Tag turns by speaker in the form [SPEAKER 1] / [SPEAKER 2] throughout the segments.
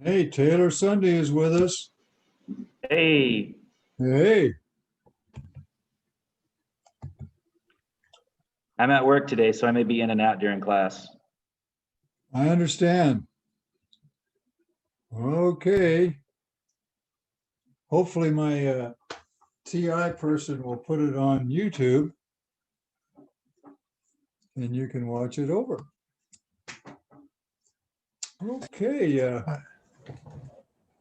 [SPEAKER 1] Hey, Taylor Sunday is with us.
[SPEAKER 2] Hey,
[SPEAKER 1] Hey,
[SPEAKER 2] I'm at work today, so I may be in and out during class.
[SPEAKER 1] I understand. Okay. Hopefully my TI person will put it on YouTube and you can watch it over. Okay.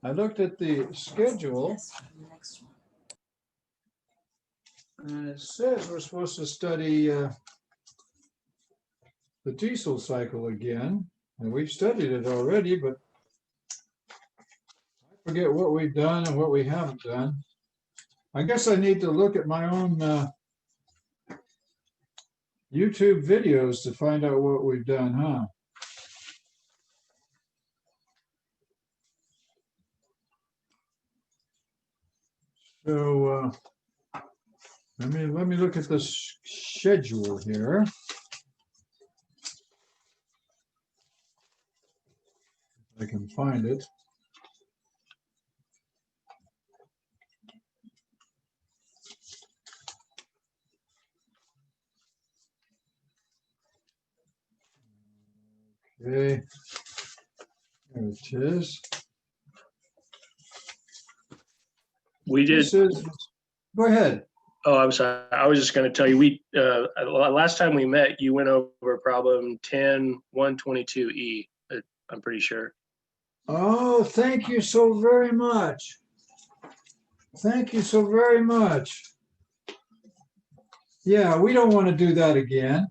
[SPEAKER 1] I looked at the schedule and it says we're supposed to study the diesel cycle again. And we've studied it already, but I forget what we've done and what we haven't done. I guess I need to look at my own YouTube videos to find out what we've done, huh? So let me look at the schedule here. If I can find it. Okay, there it is.
[SPEAKER 3] We did.
[SPEAKER 1] This is, go ahead.
[SPEAKER 3] Oh, I'm sorry. I was just going to tell you, last time we met, you went over problem 10-122E. I'm pretty sure.
[SPEAKER 1] Oh, thank you so very much. Thank you so very much. Yeah, we don't want to do that again.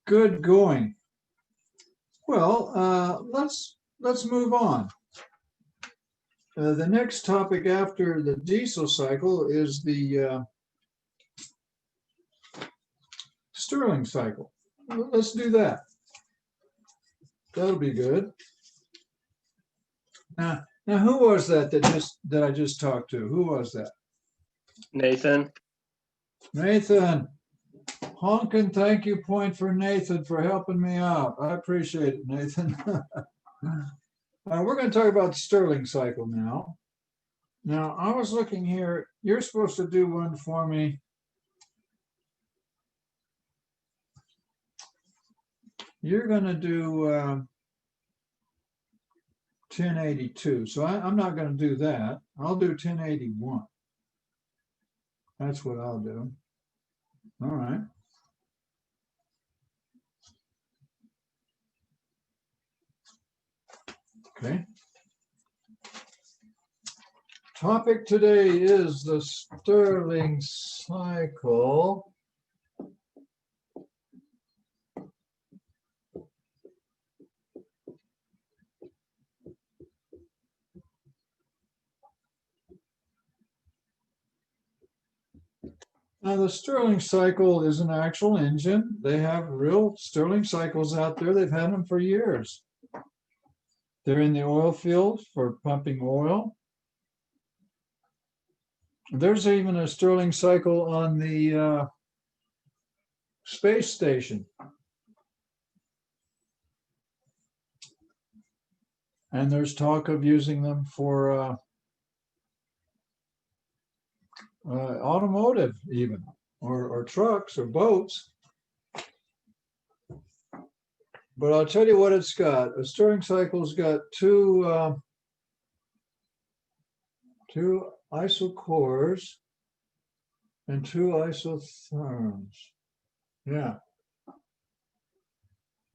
[SPEAKER 1] Good going. Well, let's move on. The next topic after the diesel cycle is the Stirling cycle. Let's do that. That'll be good. Now, who was that I just talked to? Who was that?
[SPEAKER 3] Nathan.
[SPEAKER 1] Nathan. Honkin' thank you point for Nathan for helping me out. I appreciate it, Nathan. We're going to talk about the Stirling cycle now. Now, I was looking here. You're supposed to do one for me. You're going to do 1082. So I'm not going to do that. I'll do 1081. That's what I'll do. All right. Okay. Topic today is the Stirling cycle. Now, the Stirling cycle is an actual engine. They have real Stirling cycles out there. They've had them for years. They're in the oil field for pumping oil. There's even a Stirling cycle on the space station. And there's talk of using them for automotive even, or trucks or boats. But I'll tell you what it's got. A Stirling cycle's got two isocores and two isotherms. Yeah.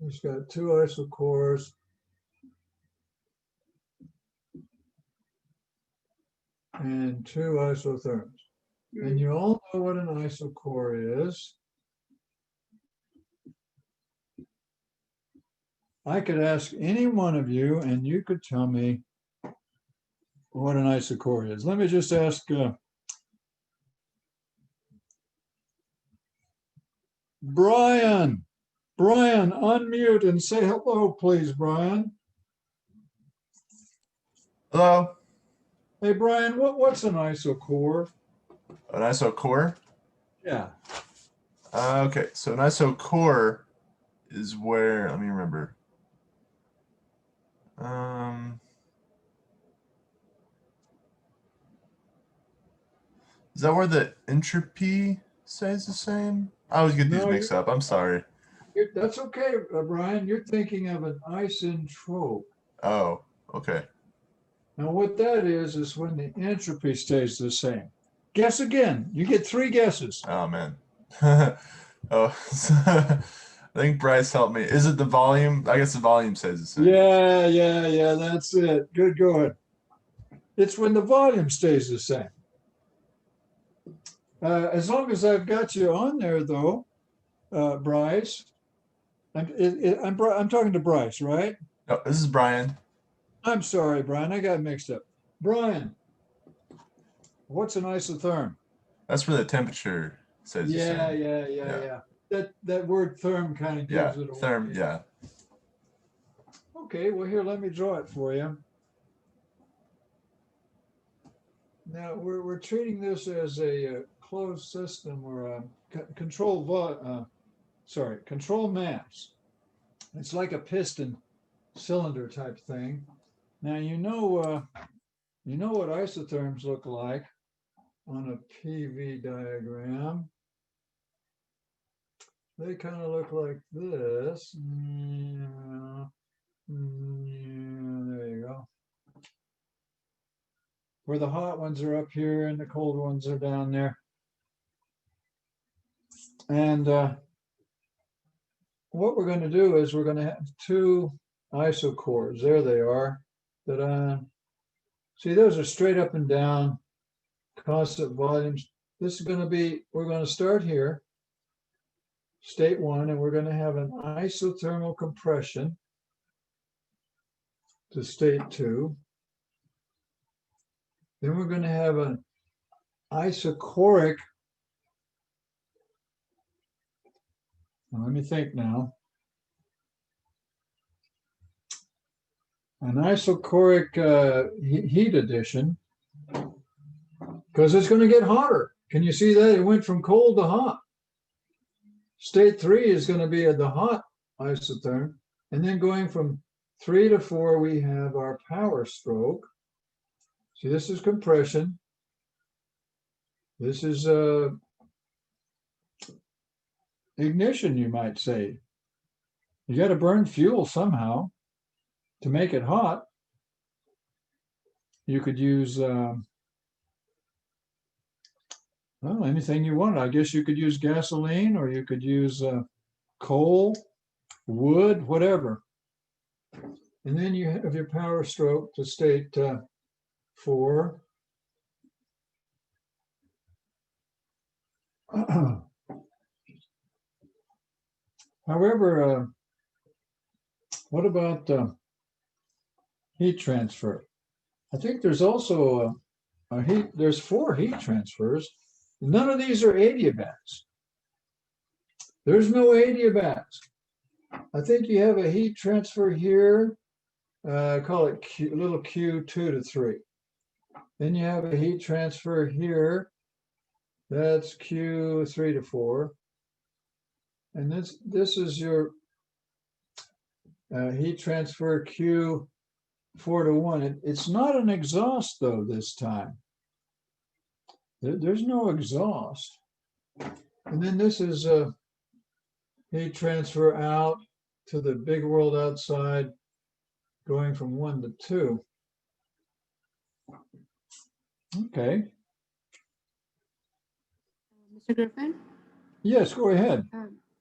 [SPEAKER 1] It's got two isocores and two isotherms. And you all know what an isocore is. I could ask any one of you and you could tell me what an isocore is. Let me just ask Brian. Brian, unmute and say hello, please, Brian.
[SPEAKER 4] Hello.
[SPEAKER 1] Hey, Brian, what's an isocore?
[SPEAKER 4] An isocore?
[SPEAKER 1] Yeah.
[SPEAKER 4] Okay, so an isocore is where, let me remember. Um, is that where the entropy stays the same? I always get these
[SPEAKER 1] No,
[SPEAKER 4] mixed up. I'm sorry.
[SPEAKER 1] That's okay, Brian. You're thinking of an isentrope.
[SPEAKER 4] Oh, okay.
[SPEAKER 1] Now, what that is when the entropy stays the same. Guess again. You get 3 guesses.
[SPEAKER 4] Oh man. Oh, I think Bryce helped me. Is it the volume? I guess the volume stays the same.
[SPEAKER 1] Yeah, that's it. Good going. It's when the volume stays the same. As long as I've got you on there, though, Bryce, I'm talking to Bryce, right?
[SPEAKER 4] Oh, this is Brian.
[SPEAKER 1] I'm sorry, Brian. I got mixed up. Brian, what's an isotherm?
[SPEAKER 4] That's where the temperature stays the
[SPEAKER 1] Yeah,
[SPEAKER 4] same.
[SPEAKER 1] yeah. That word therm kind of
[SPEAKER 4] Yeah,
[SPEAKER 1] gives it away.
[SPEAKER 4] therm. Yeah.
[SPEAKER 1] Okay, well, here, let me draw it for you. Now, we're treating this as a closed system or a control mass. It's like a piston cylinder type thing. Now, you know what isotherms look like on a PV diagram. They kind of look like this. There you go. Where the hot ones are up here and the cold ones are down there. And what we're going to do is we're going to have 2 isocores. There they are. See, those are straight up and down constant volumes. This is going to be, we're going to start here, state 1, and we're going to have an isothermal compression to state 2. Then we're going to have an isochoric. Let me think now. An isochoric heat addition, because it's going to get hotter. Can you see that? It went from cold to hot. State 3 is going to be at the hot isotherm. And then going from 3 to 4, we have our power stroke. See, this is compression. This is ignition, you might say. You got to burn fuel somehow to make it hot. You could use, well, anything you want. I guess you could use gasoline, or you could use coal, wood, whatever. And then you have your power stroke to state 4. However, what about heat transfer? I think there's also there's 4 heat transfers. None of these are adiabats. There's no adiabats. I think you have a heat transfer here. Call it little q 2 to 3. Then you have a heat transfer here. That's q 3 to 4. And this is your heat transfer q 4 to 1. It's not an exhaust though this time. There's no exhaust. And then this is a heat transfer out to the big world outside, going from 1 to 2. Okay.
[SPEAKER 5] Mr. Griffin,
[SPEAKER 1] Yes, go ahead.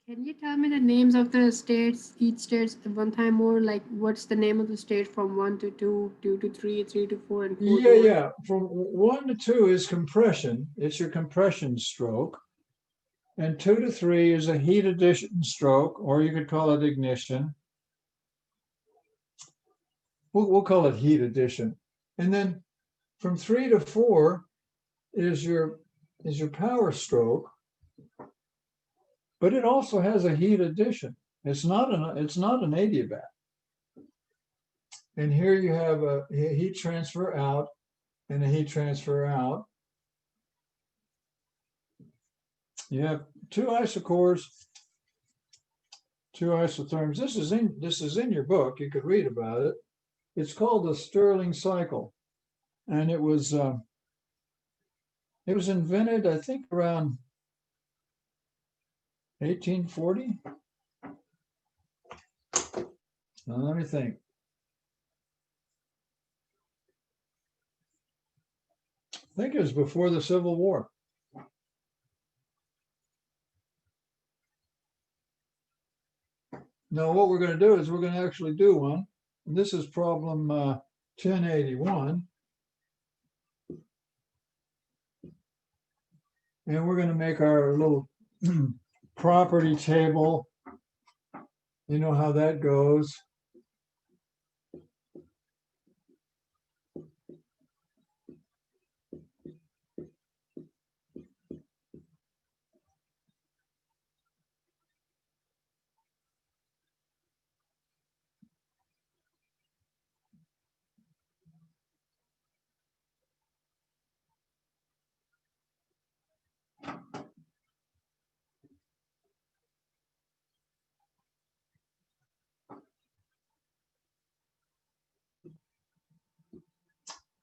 [SPEAKER 5] can you tell me the names of the states, each states one time more? Like, what's the name of the state from 1 to 2, 2 to 3, 3 to 4, and 4 to 1?
[SPEAKER 1] Yeah. From 1 to 2 is compression. It's your compression stroke. And 2 to 3 is a heat addition stroke, or you could call it ignition. We'll call it heat addition. And then from 3 to 4 is your power stroke, but it also has a heat addition. It's not an adiabat. And here you have a heat transfer out and a heat transfer out. You have 2 isocores, 2 isotherms. This is in your book. You could read about it. It's called the Stirling cycle. And it was invented, I think, around 1840. Now, let me think. I think it was before the Civil War. Now, what we're going to do is we're going to actually do one. And this is problem 1081. And we're going to make our little property table. You know how that goes.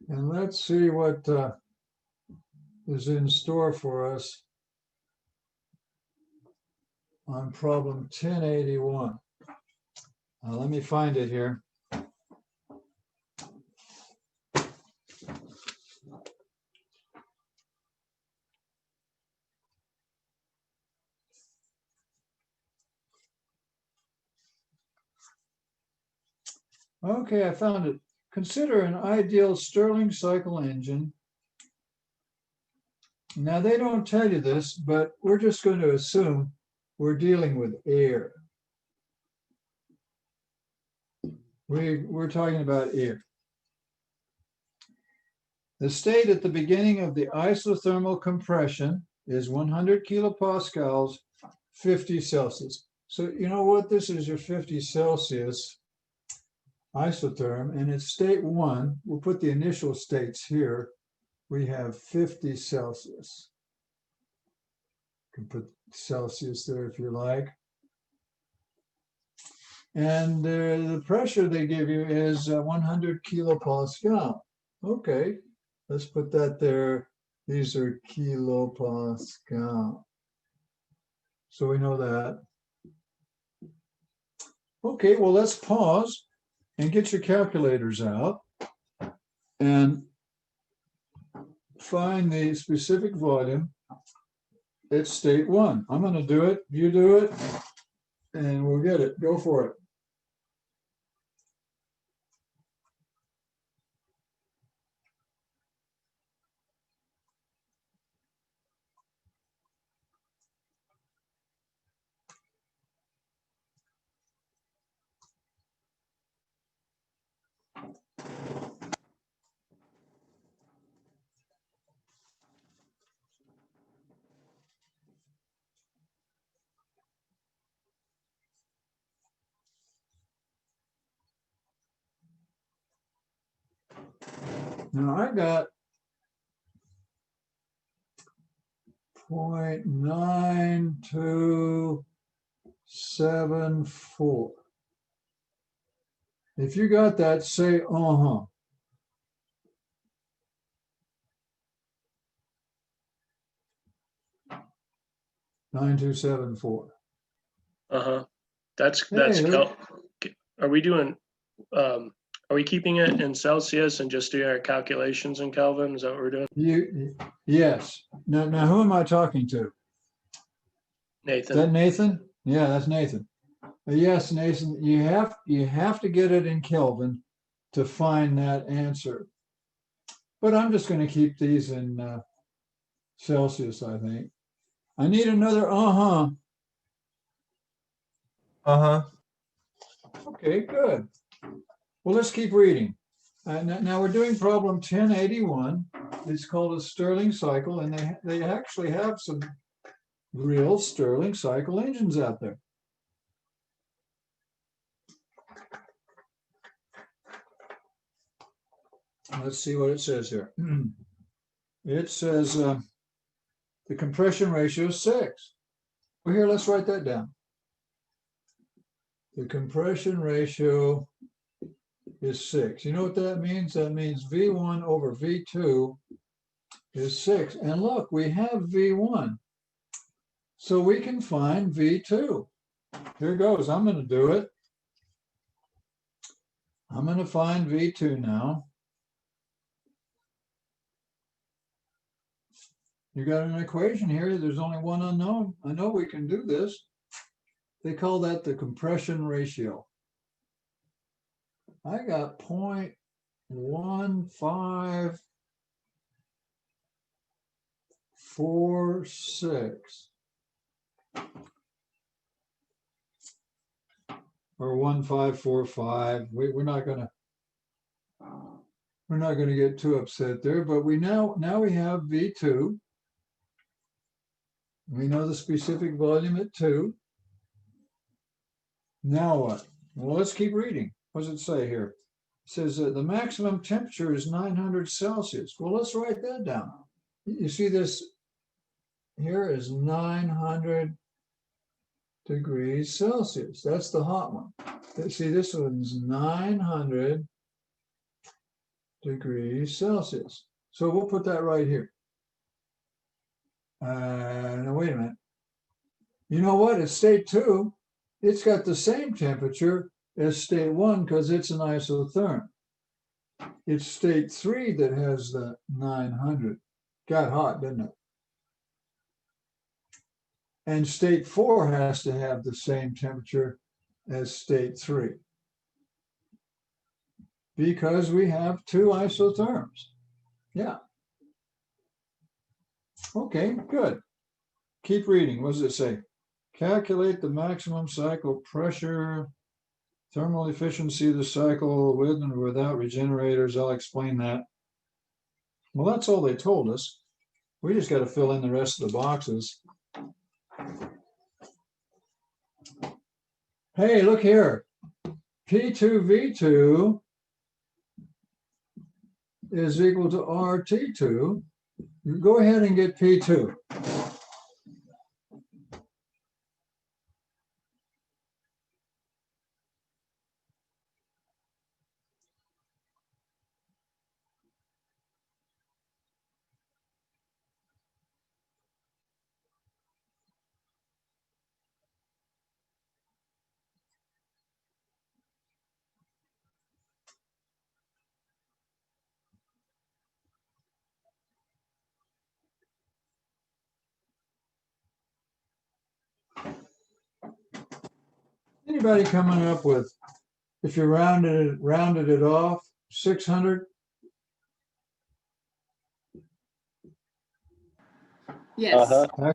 [SPEAKER 1] And let's see what is in store for us on problem 1081. Let me find it here. Okay, I found it. Consider an ideal Stirling cycle engine. Now, they don't tell you this, but we're just going to assume we're dealing with air. We're talking about air. The state at the beginning of the isothermal compression is 100 kilopascals, 50 Celsius. So you know what? This is your 50 Celsius isotherm, and it's state 1. We'll put the initial states here. We have 50 Celsius. You can put Celsius there if you like. And the pressure they give you is 100 kilopascal. Okay, let's put that there. These are kilopascal. So we know that. Okay, well, let's pause and get your calculators out and find the specific volume. It's state 1. I'm going to do it. You do it. And we'll get it. Go for it. Now I got 0.9274. If you got that, say, uh-huh. .9274.
[SPEAKER 3] Uh-huh. That's
[SPEAKER 1] Hey,
[SPEAKER 3] are we doing, are we keeping it in Celsius and just doing our calculations in Kelvin? Is that what we're doing?
[SPEAKER 1] Yes. Now who am I talking to? Is that
[SPEAKER 3] Nathan?
[SPEAKER 1] Nathan? Yeah, that's Nathan. Yes, Nathan, you have to get it in Kelvin to find that answer. But I'm just going to keep these in Celsius, I think. I need another uh-huh.
[SPEAKER 4] Uh-huh.
[SPEAKER 1] Okay, good. Well, let's keep reading. Now we're doing problem 1081. It's called a Stirling cycle, and they actually have some real Stirling cycle engines out there. Let's see what it says here. It says the compression ratio is 6. Well, here, let's write that down. The compression ratio is 6. You know what that means? That means V1 over V2 is 6. And look, we have V1. So we can find V2. Here goes. I'm going to do it. I'm going to find V2 now. You got an equation here. There's only one unknown. I know we can do this. They call that the compression ratio. I got 0.1546 or 1545. We're not gonna get too upset there, but we now we have V2. We know the specific volume at 2. Now what? Well, let's keep reading. What does it say here? It says that the maximum temperature is 900 Celsius. Well, let's write that down. You see this here is 900 degrees Celsius. That's the hot one. See, this one's 900 degrees Celsius. So we'll put that right here. Now, wait a minute. You know what? At state 2, it's got the same temperature as state 1 because it's an isotherm. It's state 3 that has the 900. Got hot, didn't it? And state 4 has to have the same temperature as state 3 because we have 2 isotherms. Yeah. Okay, good. Keep reading. What does it say? Calculate the maximum cycle pressure, thermal efficiency of the cycle with and without regenerators. I'll explain that. Well, that's all they told us. We just got to fill in the rest of the boxes. Hey, look here. P2V2 is equal to RT2. You go ahead and get P2. Anybody coming up with, if you rounded it off, 600?
[SPEAKER 5] Yes.
[SPEAKER 2] Uh-huh.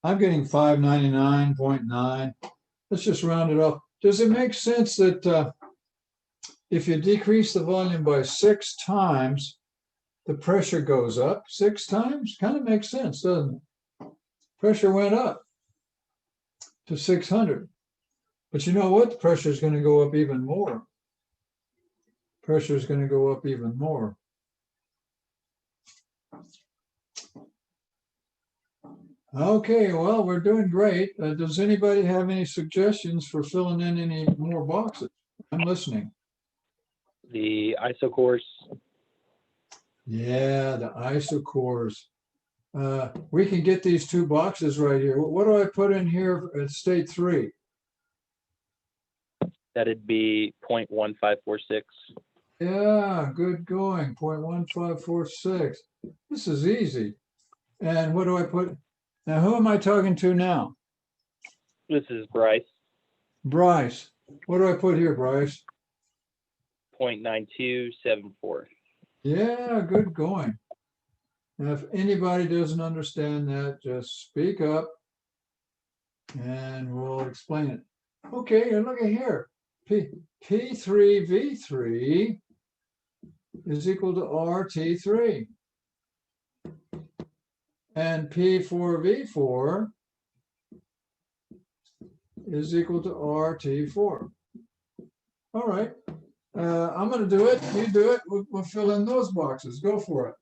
[SPEAKER 1] I'm getting 599.9. Let's just round it off. Does it make sense that if you decrease the volume by 6 times, the pressure goes up 6 times? Kind of makes sense, doesn't it? Pressure went up to 600. But you know what? The pressure is going to go up even more. Pressure is going to go up even more. Okay, well, we're doing great. Does anybody have any suggestions for filling in any more boxes? I'm listening.
[SPEAKER 6] The isocores.
[SPEAKER 1] Yeah, the isocores. We can get these 2 boxes right here. What do I put in here at state 3?
[SPEAKER 6] That'd be 0.1546.
[SPEAKER 1] Yeah, good going. 0.1546. This is easy. And what do I put? Now, who am I talking to now?
[SPEAKER 6] This is Bryce.
[SPEAKER 1] Bryce. What do I put here, Bryce?
[SPEAKER 6] 0.9274.
[SPEAKER 1] Yeah, good going. Now, if anybody doesn't understand that, just speak up and we'll explain it. Okay, and look at here. P3V3 is equal to RT3. And P4V4 is equal to RT4. All right. I'm going to do it. You do it. We'll fill in those boxes. Go for it.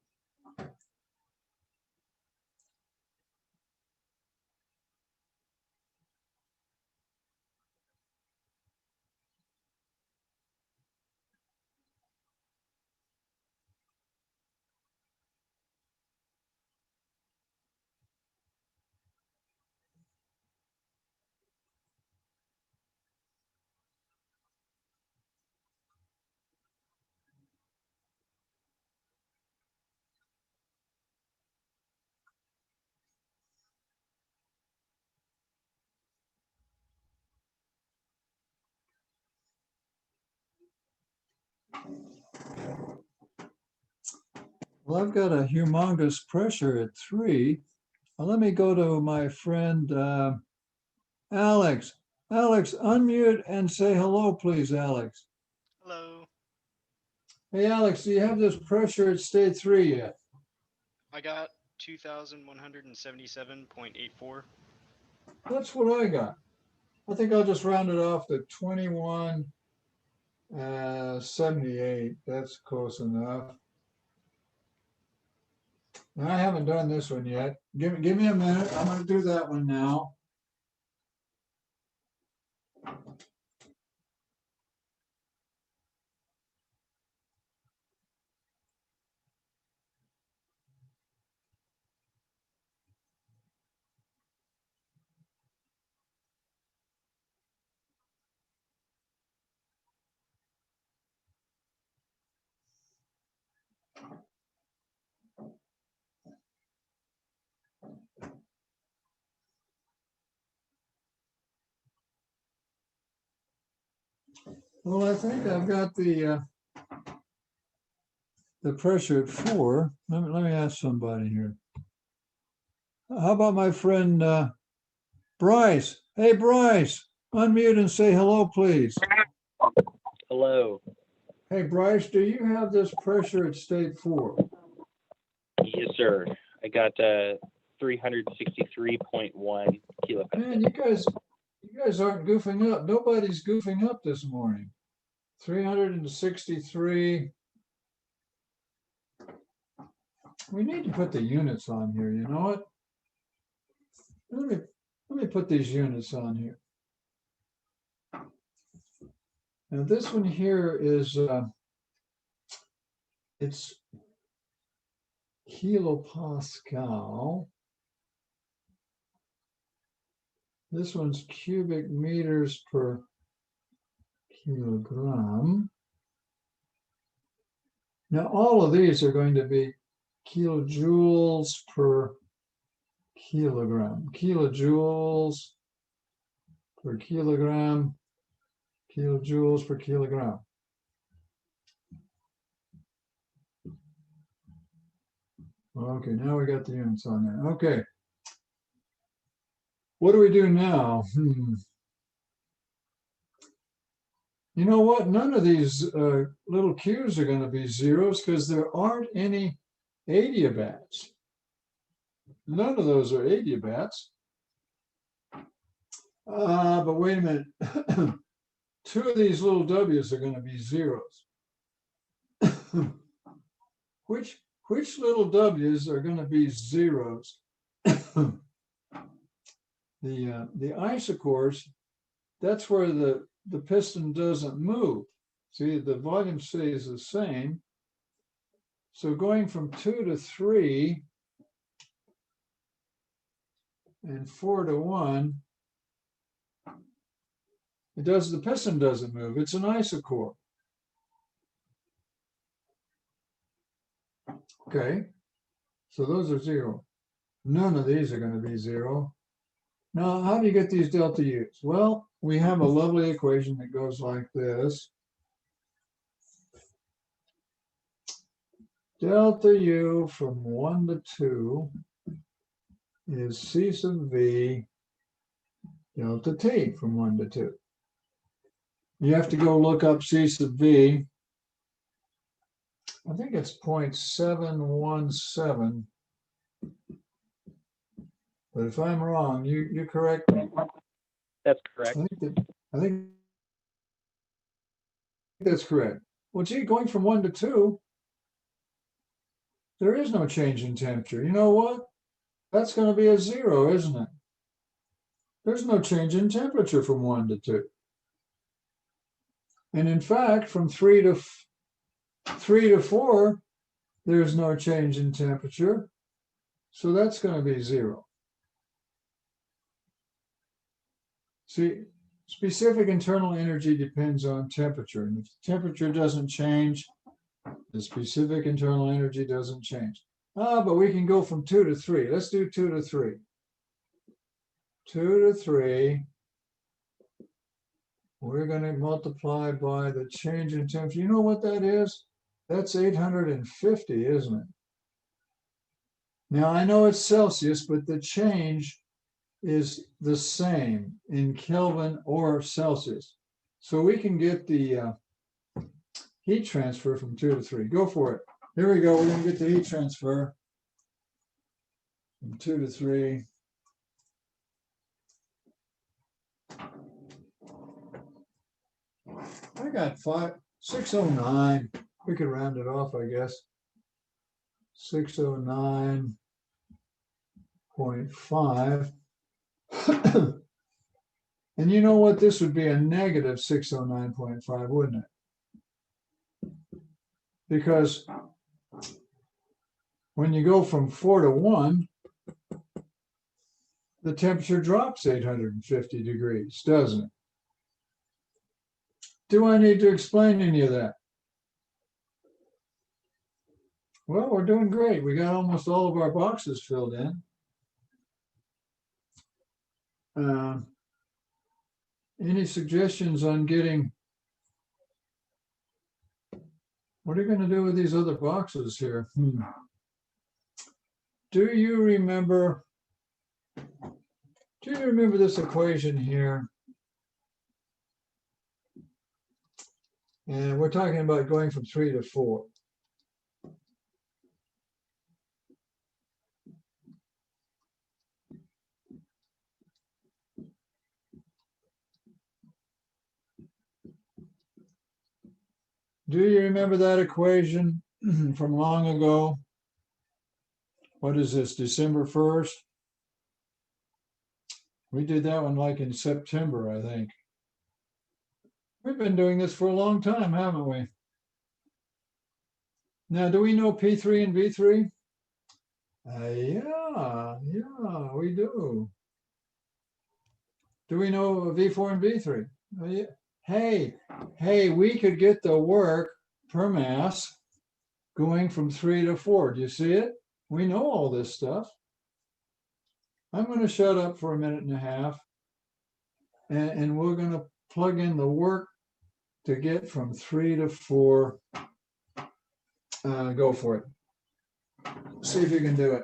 [SPEAKER 1] Well, I've got a humongous pressure at 3. Well, let me go to my friend Alex. Alex, unmute and say hello, please, Alex.
[SPEAKER 7] Hello,
[SPEAKER 1] Hey, Alex, do you have this pressure at state 3 yet?
[SPEAKER 7] I got 2,177.84.
[SPEAKER 1] That's what I got. I think I'll just round it off to 2178. That's close enough. Now, I haven't done this one yet. Give me a minute. I'm going to do that one now. Well, I think I've got the pressure at 4. Let me ask somebody here. How about my friend Bryce? Hey, Bryce, unmute and say hello, please.
[SPEAKER 6] Hello.
[SPEAKER 1] Hey, Bryce, do you have this pressure at state 4?
[SPEAKER 6] Yes, sir. I got 363.1 kilopascal.
[SPEAKER 1] Man, you guys aren't goofing up. Nobody's goofing up this morning. 363. We need to put the units on here. You know what? Let me put these units on here. Now this one here is it's kilopascal. This one's cubic meters per kilogram. Now all of these are going to be kilojoules per kilogram. Kilojoules per kilogram. Kilojoules per kilogram. Okay, now we got the units on there. Okay. What do we do now? You know what? None of these little q's are going to be zeros because there aren't any adiabats. None of those are adiabats. But wait a minute. 2 of these little w's are going to be zeros. Which little w's are going to be zeros? The isochores, that's where the piston doesn't move. See, the volume stays the same. So going from 2 to 3 and 4 to 1, the piston doesn't move. It's an isochore. Okay, so those are 0. None of these are going to be 0. Now, how do you get these delta U's? Well, we have a lovely equation that goes like this. Delta U from 1 to 2 is C sub V delta T from 1 to 2. You have to go look up C sub V. I think it's 0.717. But if I'm wrong, you correct me.
[SPEAKER 6] That's correct.
[SPEAKER 1] I think that's correct. Well, gee, going from 1 to 2, there is no change in temperature. You know what? That's going to be a 0, isn't it? There's no change in temperature from 1 to 2. And in fact, from 3 to 4, there's no change in temperature. So that's going to be 0. See, specific internal energy depends on temperature. And if temperature doesn't change, the specific internal energy doesn't change. But we can go from 2 to 3. Let's do 2 to 3. 2 to 3. we're gonna multiply by the change in temperature. You know what that is? That's 850, isn't it? Now, I know it's Celsius, but the change is the same in Kelvin or Celsius. So we can get the heat transfer from 2 to 3. Go for it. Here we go. We're going to get the heat transfer from 2 to 3. I got 609. We could round it off, I guess. 609.5. And you know what? This would be a negative 609.5, wouldn't it? Because when you go from 4 to 1, the temperature drops 850 degrees, doesn't it? Do I need to explain any of that? Well, we're doing great. We got almost all of our boxes filled in. Any suggestions on getting, what are you going to do with these other boxes here? Do you remember this equation here? And we're talking about going from 3 to 4. Do you remember that equation from long ago? What is this, December 1st? We did that one like in September, I think. We've been doing this for a long time, haven't we? Now, do we know P3 and V3? Yeah, we do. Do we know V4 and V3? Yeah. Hey, we could get the work per mass going from 3 to 4. Do you see it? We know all this stuff. I'm going to shut up for a minute and a half, and we're going to plug in the work to get from 3 to 4. Go for it. See if you can do it.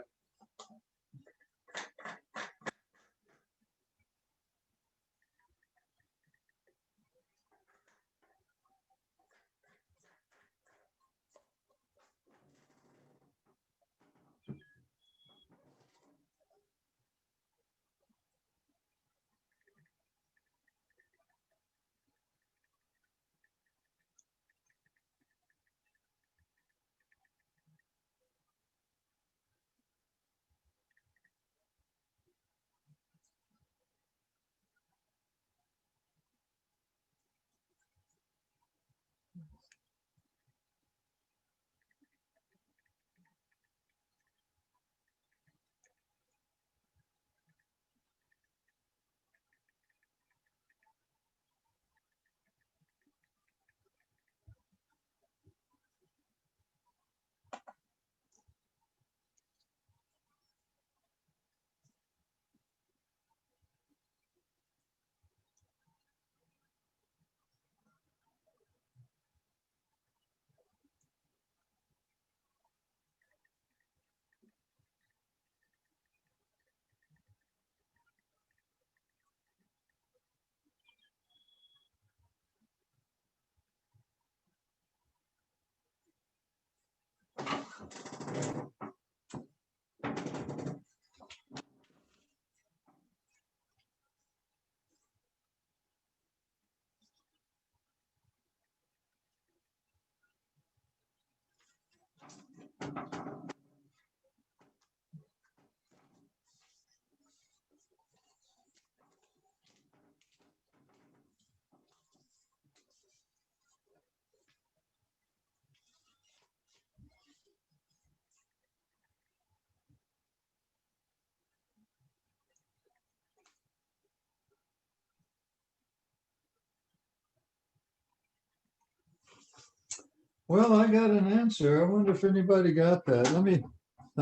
[SPEAKER 1] Well, I got an answer. I wonder if anybody got that. Let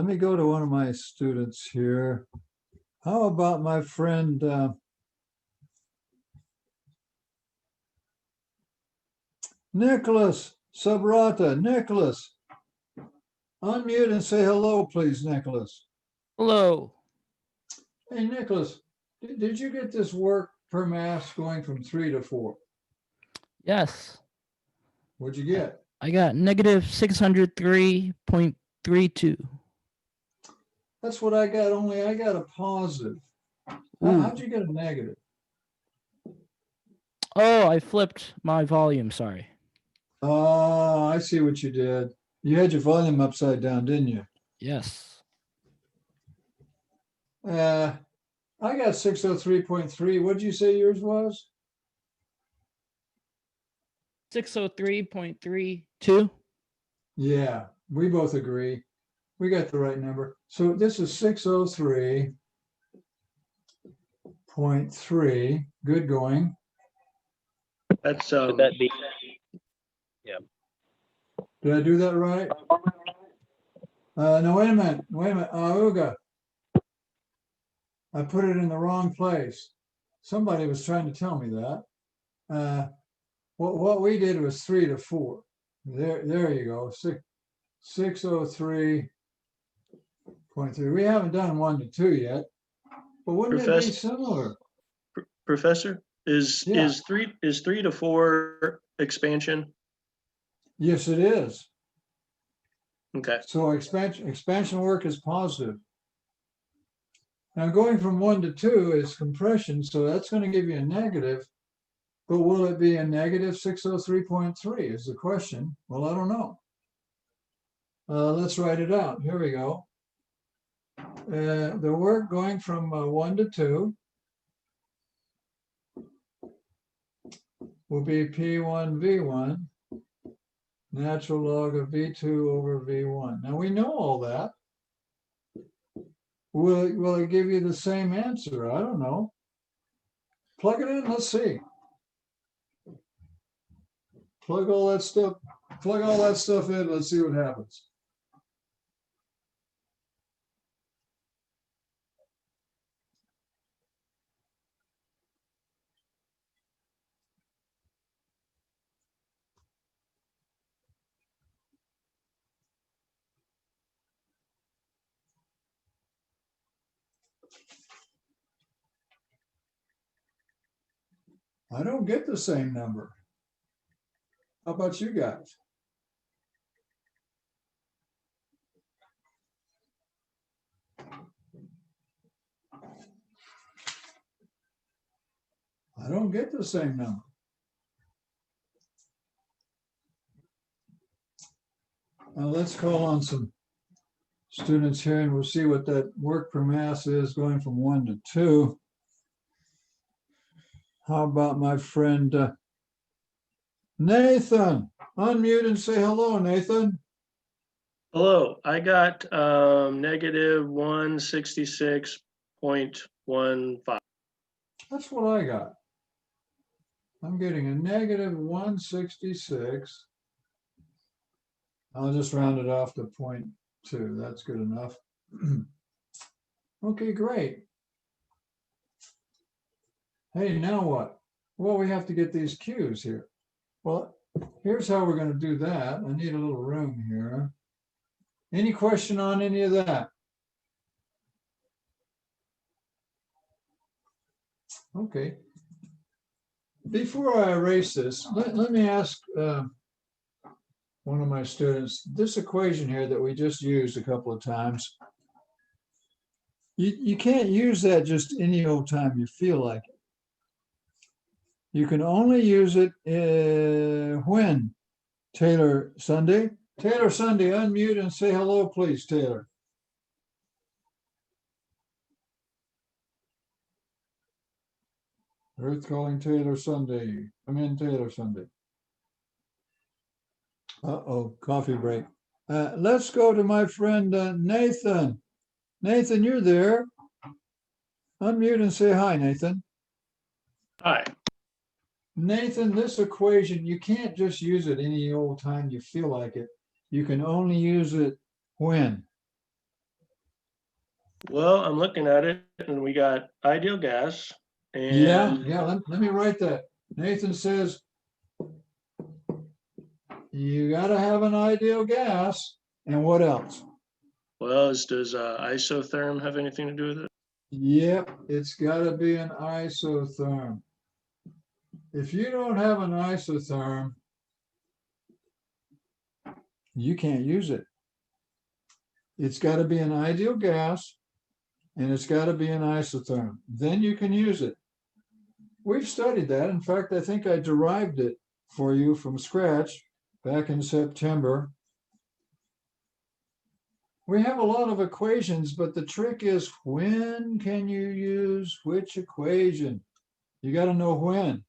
[SPEAKER 1] me go to one of my students here. How about my friend Nicholas Sabrata. Nicholas. Unmute and say hello, please, Nicholas.
[SPEAKER 8] Hello.
[SPEAKER 1] Hey, Nicholas, did you get this work per mass going from 3 to 4?
[SPEAKER 8] Yes,
[SPEAKER 1] What'd you get?
[SPEAKER 8] I got negative 603.32.
[SPEAKER 1] That's what I got, only I got a positive.
[SPEAKER 8] Ooh.
[SPEAKER 1] How'd you get a negative?
[SPEAKER 8] Oh, I flipped my volume. Sorry.
[SPEAKER 1] Oh, I see what you did. You had your volume upside down, didn't you?
[SPEAKER 8] Yes.
[SPEAKER 1] I got 603.3. What'd you say yours was?
[SPEAKER 8] 603.32.
[SPEAKER 1] Yeah, we both agree. We got the right number. So this is 603.3. Good going.
[SPEAKER 3] That's,
[SPEAKER 6] Should that be,
[SPEAKER 1] Did I do that right? No, wait a minute. Uga. I put it in the wrong place. Somebody was trying to tell me that. What we did was 3 to 4. There you go. 603.3. We haven't done 1 to 2 yet, but wouldn't it be
[SPEAKER 3] Professor-
[SPEAKER 1] similar?
[SPEAKER 3] Professor,
[SPEAKER 1] Yeah.
[SPEAKER 3] is 3 to 4 expansion?
[SPEAKER 1] Yes, it is.
[SPEAKER 3] Okay.
[SPEAKER 1] So expansion work is positive. Now going from 1 to 2 is compression, so that's going to give you a negative. But will it be a negative 603.3 is the question. Well, I don't know. Let's write it out. Here we go. The work going from 1 to 2 will be P1V1, natural log of V2 over V1. Now we know all that. Will it give you the same answer? I don't know. Plug it in, let's see. Plug all that stuff in, let's see what happens. I don't get the same number. How about you guys? I don't get the same number. Now let's call on some students here and we'll see what that work per mass is going from 1 to 2. How about my friend Nathan? Unmute and say hello, Nathan.
[SPEAKER 3] Hello, I got negative 166.15.
[SPEAKER 1] That's what I got. I'm getting a negative 166. I'll just round it off to 0.2. That's good enough. Okay, great. Hey, now what? Well, we have to get these cues here. Well, here's how we're going to do that. I need a little room here. Any question on any of that? Okay. Before I erase this, let me ask one of my students, this equation here that we just used a couple of times, you can't use that just any old time you feel like it. You can only use it when? Taylor Sunday? Taylor Sunday, unmute and say hello, please, Taylor. Earth calling Taylor Sunday. Come in, Taylor Sunday. Uh-oh, coffee break. Let's go to my friend Nathan. Nathan, you're there. Unmute and say hi, Nathan.
[SPEAKER 3] Hi.
[SPEAKER 1] Nathan, this equation, you can't just use it any old time you feel like it. You can only use it when?
[SPEAKER 3] Well, I'm looking at it and we got ideal gas and
[SPEAKER 1] Yeah, let me write that. Nathan says You gotta have an ideal gas. And what else?
[SPEAKER 3] Well, does isotherm have anything to do with it?
[SPEAKER 1] Yep, it's gotta be an isotherm. If you don't have an isotherm, you can't use it. It's gotta be an ideal gas and it's gotta be an isotherm. Then you can use it. We've studied that. In fact, I think I derived it for you from scratch back in September. We have a lot of equations, but the trick is when can you use which equation? You got to know when.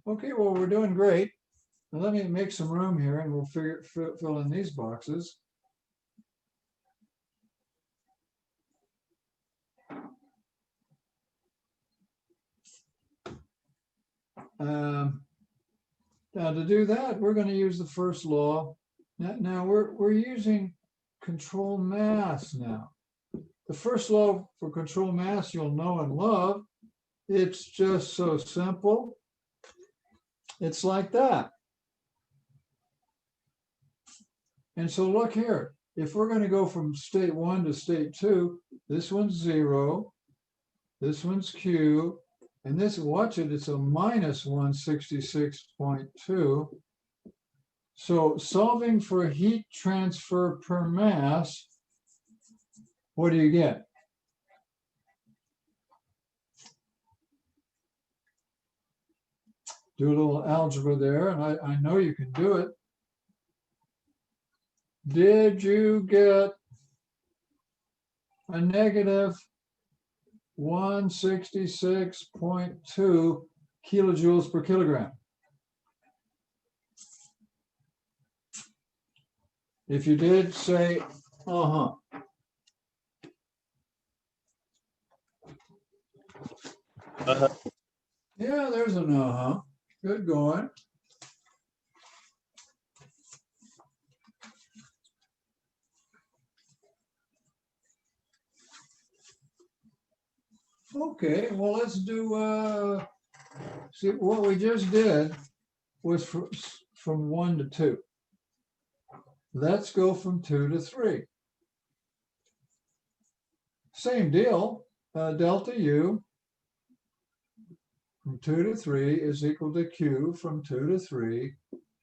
[SPEAKER 1] Okay, well, we're doing great. Now let me make some room here and we'll fill in these boxes. Now to do that, we're going to use the first law. Now we're using control mass now. The first law for control mass you'll know and love. It's just so simple. It's like that. And so look here, if we're going to go from state 1 to state 2, this one's 0, this one's Q, and this, watch it, it's a minus 166.2. So solving for heat transfer per mass, what do you get? Do a little algebra there, and I know you can do it. Did you get a negative 166.2 kilojoules per kilogram? If you did, say, uh-huh. Yeah, there's an uh-huh. Good going. Okay, well, let's do, see, what we just did was from 1 to 2. Let's go from 2 to 3. Same deal, delta U from 2 to 3 is equal to Q from 2 to 3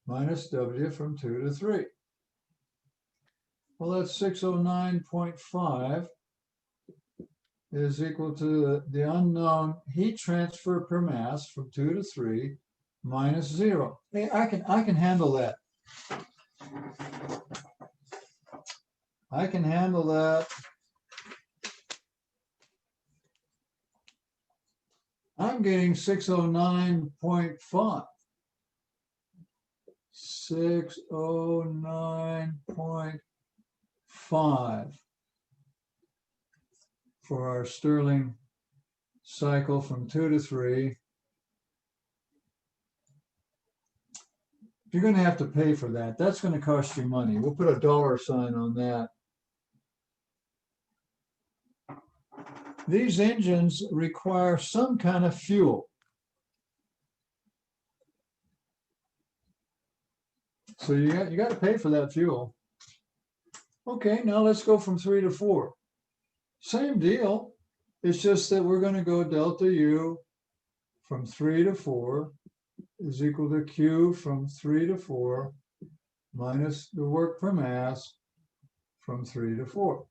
[SPEAKER 1] minus W from 2 to 3. Well, that's 609.5 is equal to the unknown heat transfer per mass from 2 to 3 minus 0. Hey, I can handle that. I can handle that. I'm getting 609.5. 609.5 for our Stirling cycle from 2 to 3. You're going to have to pay for that. That's going to cost you money. We'll put a $sign on that. These engines require some kind of fuel. So you got to pay for that fuel. Okay, now let's go from 3 to 4. Same deal. It's just that we're going to go delta U from 3 to 4 is equal to Q from 3 to 4 minus the work per mass from 3 to 4.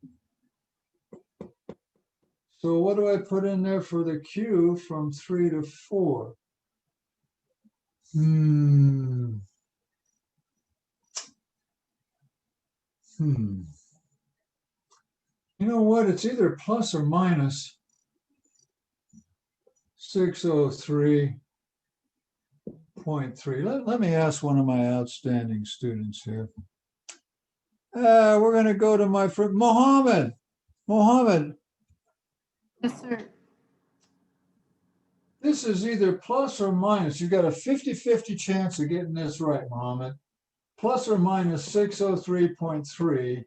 [SPEAKER 1] So what do I put in there for the Q from 3 to 4? You know what? It's either plus or minus 603.3. Let me ask one of my outstanding students here. We're going to go to my friend Mohammed. Mohammed,
[SPEAKER 5] Yes, sir.
[SPEAKER 1] this is either plus or minus. You've got a 50-50 chance of getting this right, Mohammed. Plus or minus 603.3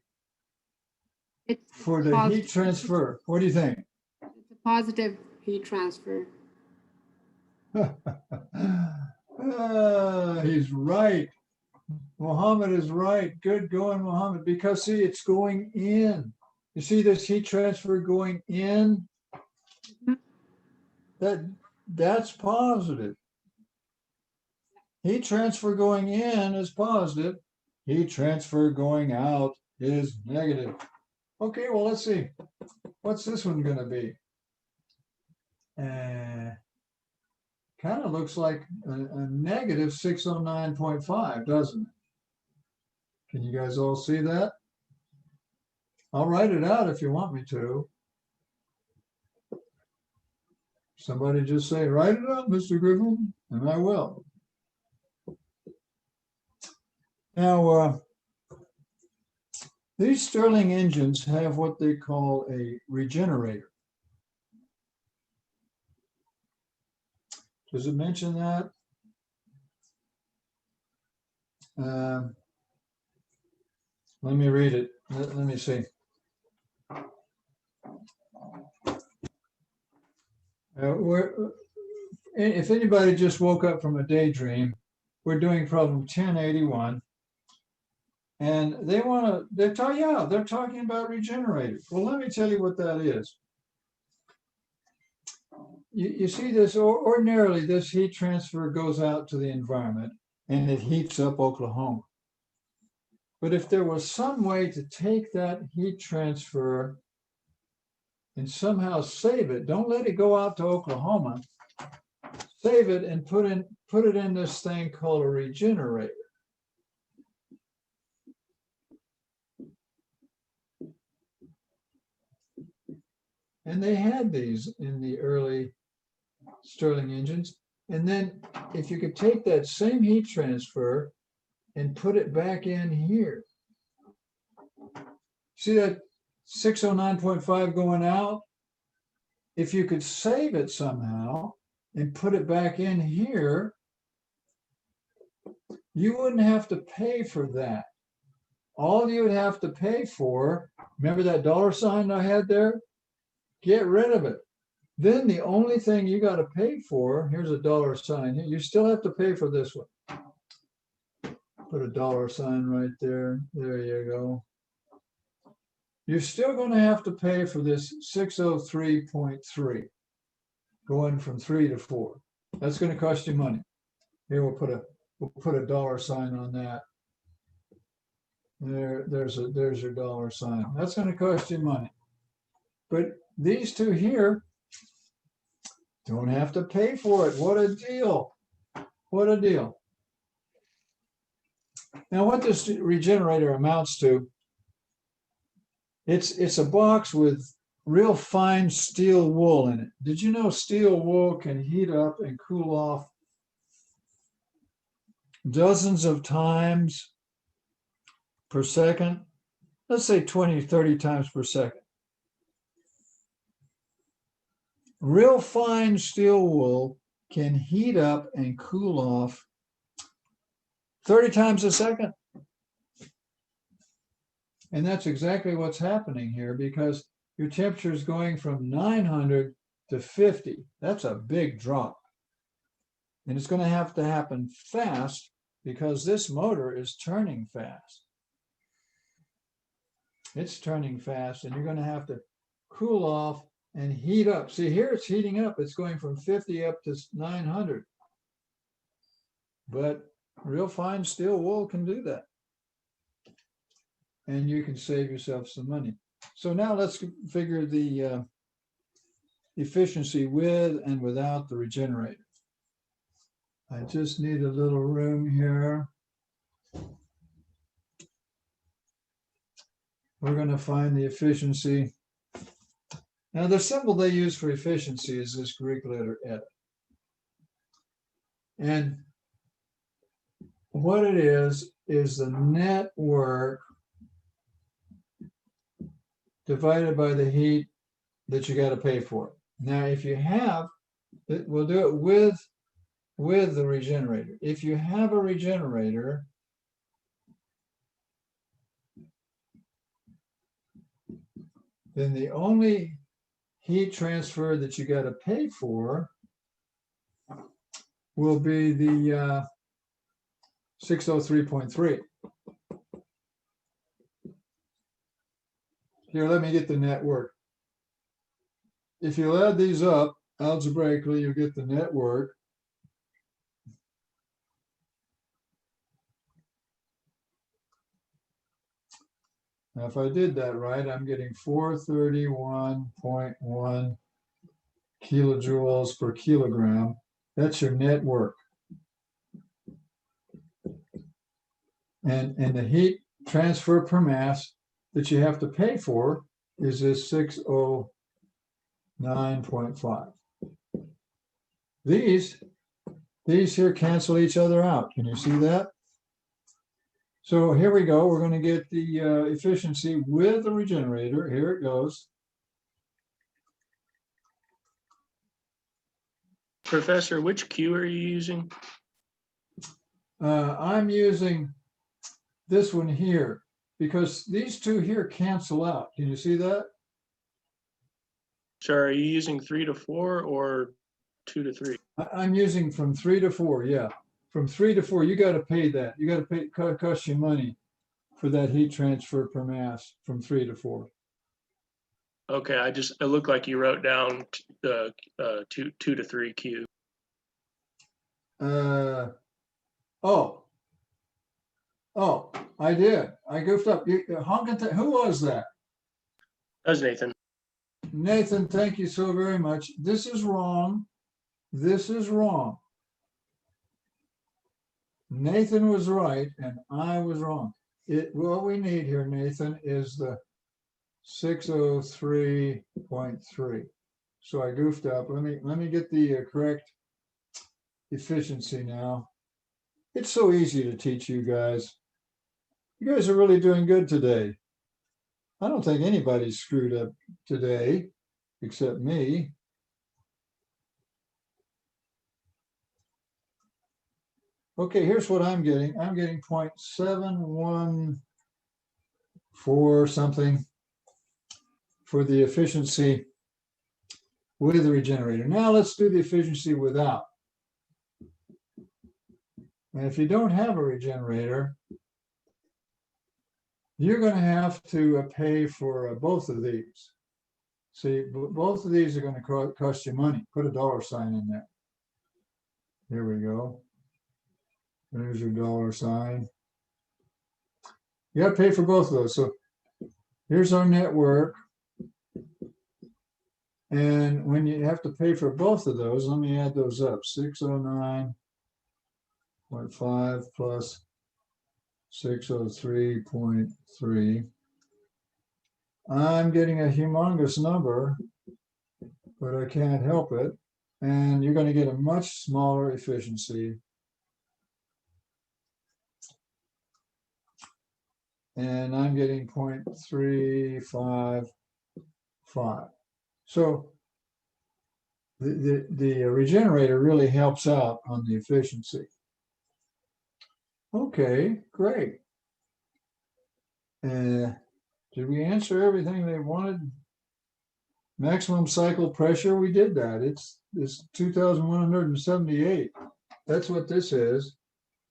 [SPEAKER 5] It's
[SPEAKER 1] for the
[SPEAKER 5] positive.
[SPEAKER 1] heat transfer. What do you think?
[SPEAKER 5] It's a positive heat transfer.
[SPEAKER 1] He's right. Mohammed is right. Good going, Mohammed, because see, it's going in. You see this heat transfer going in? That's positive. Heat transfer going in is positive. Heat transfer going out is negative. Okay, well, let's see. What's this one gonna be? Kind of looks like a negative 609.5, doesn't it? Can you guys all see that? I'll write it out if you want me to. Somebody just say, write it up, Mr. Griffin, and I will. Now, these Stirling engines have what they call a regenerator. Does it mention that? Let me read it. Let me see. If anybody just woke up from a daydream, we're doing problem 1081. And they're talking about regenerators. Well, let me tell you what that is. You see this, ordinarily this heat transfer goes out to the environment and it heats up Oklahoma. But if there was some way to take that heat transfer and somehow save it, don't let it go out to Oklahoma, save it and put it in this thing called a regenerator. And they had these in the early Stirling engines. And then if you could take that same heat transfer and put it back in here. See that 609.5 going out? If you could save it somehow and put it back in here, you wouldn't have to pay for that. All you would have to pay for, remember that $ I had there? Get rid of it. Then the only thing you got to pay for, here's a $. Here, you still have to pay for this one. Put a $sign right there. There you go. You're still going to have to pay for this 603.3, going from 3 to 4. That's going to cost you money. Here we'll put a $sign on that. There's your $sign. That's going to cost you money. But these two here don't have to pay for it. What a deal. What a deal. Now, what this regenerator amounts to, it's a box with real fine steel wool in it. Did you know steel wool can heat up and cool off dozens of times per second? Let's say 20, 30 times per second. Real fine steel wool can heat up and cool off 30 times a second. And that's exactly what's happening here, because your temperature is going from 900 to 50. That's a big drop. And it's going to happen fast because this motor is turning fast. It's turning fast, and you're going to have to cool off and heat up. See, here it's heating up. It's going from 50 up to 900. But real fine steel wool can do that. And you can save yourself some money. So now let's figure the efficiency with and without the regenerator. I just need a little room here. We're going to find the efficiency. Now, the symbol they use for efficiency is this Greek letter eta. And what it is the net work divided by the heat that you got to pay for. Now, if you have, we'll do it with the regenerator. If you have a regenerator, then the only heat transfer that you got to pay for will be the 603.3. Here, let me get the net work. If you add these up algebraically, you get the net work. Now, if I did that right, I'm getting 431.1 kilojoules per kilogram. That's your net work. And the heat transfer per mass that you have to pay for is this 609.5. These here cancel each other out. Can you see that? So here we go. We're going to get the efficiency with the regenerator. Here it goes.
[SPEAKER 3] Professor, which Q are you using?
[SPEAKER 1] I'm using this one here because these two here cancel out. Can you see that?
[SPEAKER 3] So are you using 3 to 4 or 2 to 3?
[SPEAKER 1] I'm using from 3 to 4. Yeah, from 3 to 4. You got to pay that. You got to pay cost you money for that heat transfer per mass from 3 to 4.
[SPEAKER 3] Okay, it looked like you wrote down the 2 to 3 Q.
[SPEAKER 1] Oh, I did. I goofed up. Who was that?
[SPEAKER 3] That was Nathan.
[SPEAKER 1] Nathan, thank you so very much. This is wrong. This is wrong. Nathan was right and I was wrong. What we need here, Nathan, is the 603.3. So I goofed up. Let me get the correct efficiency now. It's so easy to teach you guys. You guys are really doing good today. I don't think anybody's screwed up today except me. Okay, here's what I'm getting. I'm getting 0.714 something for the efficiency with the regenerator. Now let's do the efficiency without. And if you don't have a regenerator, you're going to have to pay for both of these. See, both of these are going to cost you money. Put a $sign in there. Here we go. There's your $sign. You got to pay for both of those. So here's our network. And when you have to pay for both of those, let me add those up. 609.5 plus 603.3. I'm getting a humongous number, but I can't help it. And you're going to get a much smaller efficiency. And I'm getting 0.355. So the regenerator really helps out on the efficiency. Okay, great. Did we answer everything they wanted? Maximum cycle pressure, we did that. It's 2,178. That's what this is,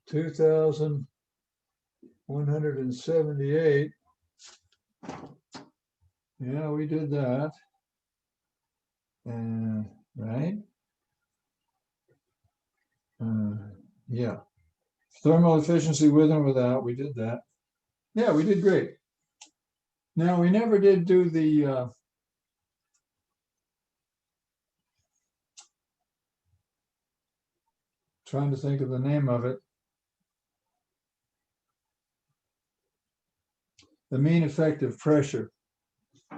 [SPEAKER 1] 2,178. Yeah, we did that. Right? Yeah. Thermal efficiency with and without, we did that. Yeah, we did great. Now, we never did do the trying to think of the name of it. The mean effective pressure. I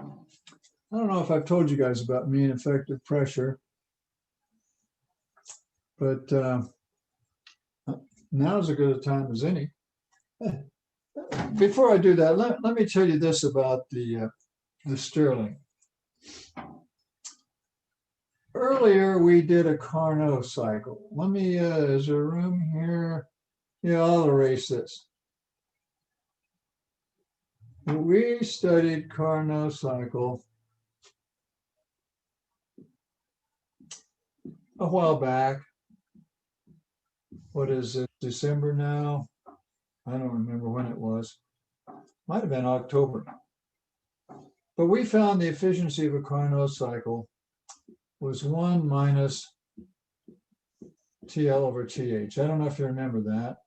[SPEAKER 1] don't know if I've told you guys about mean effective pressure, but now's as good a time as any. Before I do that, let me tell you this about the Stirling. Earlier, we did a Carnot cycle. Let me, is there room here? Yeah, I'll erase this. We studied Carnot cycle a while back. What is it, December now? I don't remember when it was. Might have been October. But we found the efficiency of a Carnot cycle was 1 minus TL over TH. I don't know if you remember that.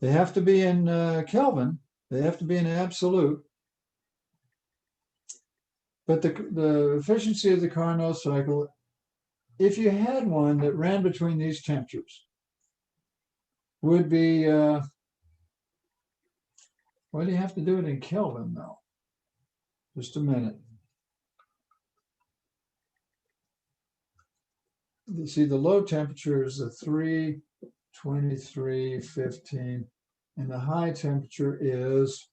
[SPEAKER 1] They have to be in Kelvin. They have to be in absolute. But the efficiency of the Carnot cycle, if you had one that ran between these temperatures, would be, well, you have to do it in Kelvin though. Just a minute. You see the low temperature is the 323.15, and the high temperature is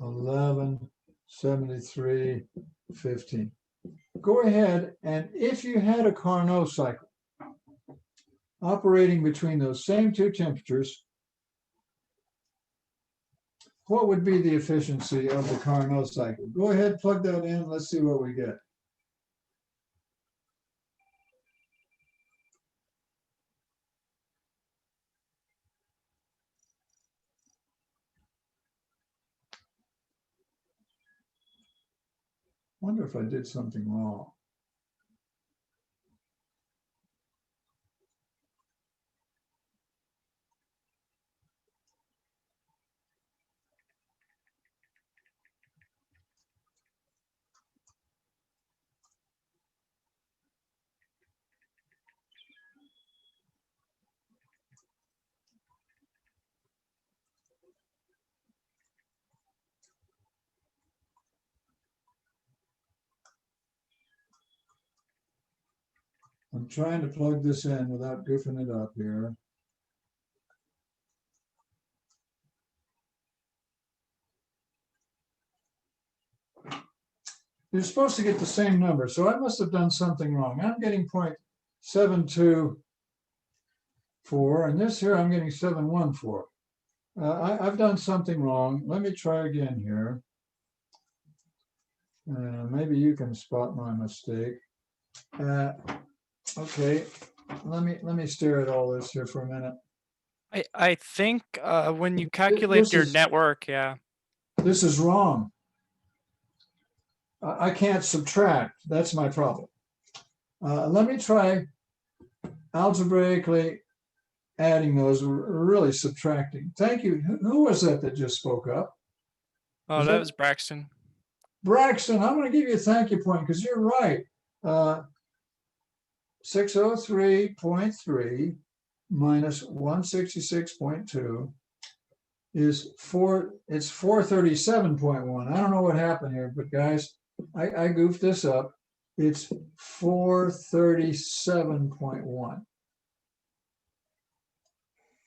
[SPEAKER 1] 1173.15. Go ahead, and if you had a Carnot cycle operating between those same two temperatures, what would be the efficiency of the Carnot cycle? Go ahead, plug that in. Let's see what we get. Wonder if I did something wrong. I'm trying to plug this in without goofing it up here. You're supposed to get the same number, so I must have done something wrong. I'm getting 0.724, and this here I'm getting 714. I've done something wrong. Let me try again here. Maybe you can spot my mistake. Okay, let me stare at all this here for a minute.
[SPEAKER 9] I think when you calculate your network, yeah.
[SPEAKER 1] This is wrong. I can't subtract. That's my problem. Let me try algebraically adding those, really subtracting. Thank you. Who was that just spoke up?
[SPEAKER 9] Oh, that was Braxton.
[SPEAKER 1] Braxton, I'm going to give you a thank you point because you're right. 603.3 minus 166.2 is it's 437.1. I don't know what happened here, but guys, I goofed this up. It's 437.1.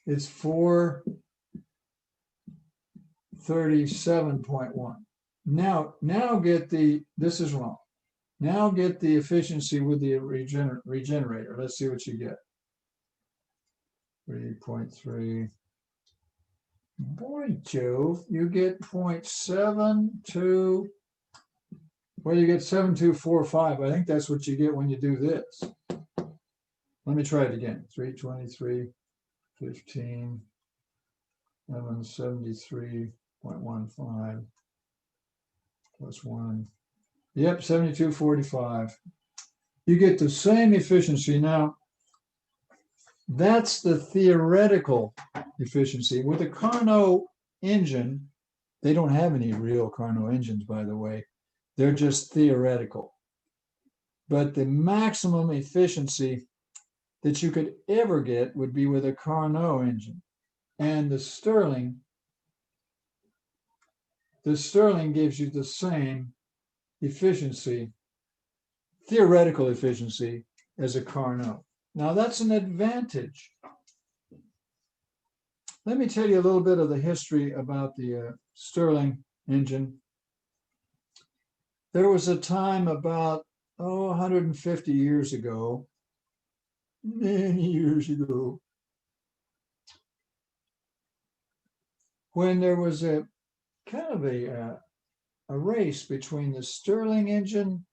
[SPEAKER 1] It's 437.1. Now get this is wrong. Now get the efficiency with the regenerator. Let's see what you get. 3.3. Boy, Jove, you get 0.72. Well, you get 7245. I think that's what you get when you do this. Let me try it again. 323.15. 1173.15 plus 1. Yep, 7245. You get the same efficiency. Now, that's the theoretical efficiency. With a Carnot engine, they don't have any real Carnot engines, by the way. They're just theoretical. But the maximum efficiency that you could ever get would be with a Carnot engine. And the Stirling gives you the same efficiency, theoretical efficiency, as a Carnot. Now that's an advantage. Let me tell you a little bit of the history about the Stirling engine. There was a time about 150 years ago, many years ago, when there was a kind of a race between the Stirling engine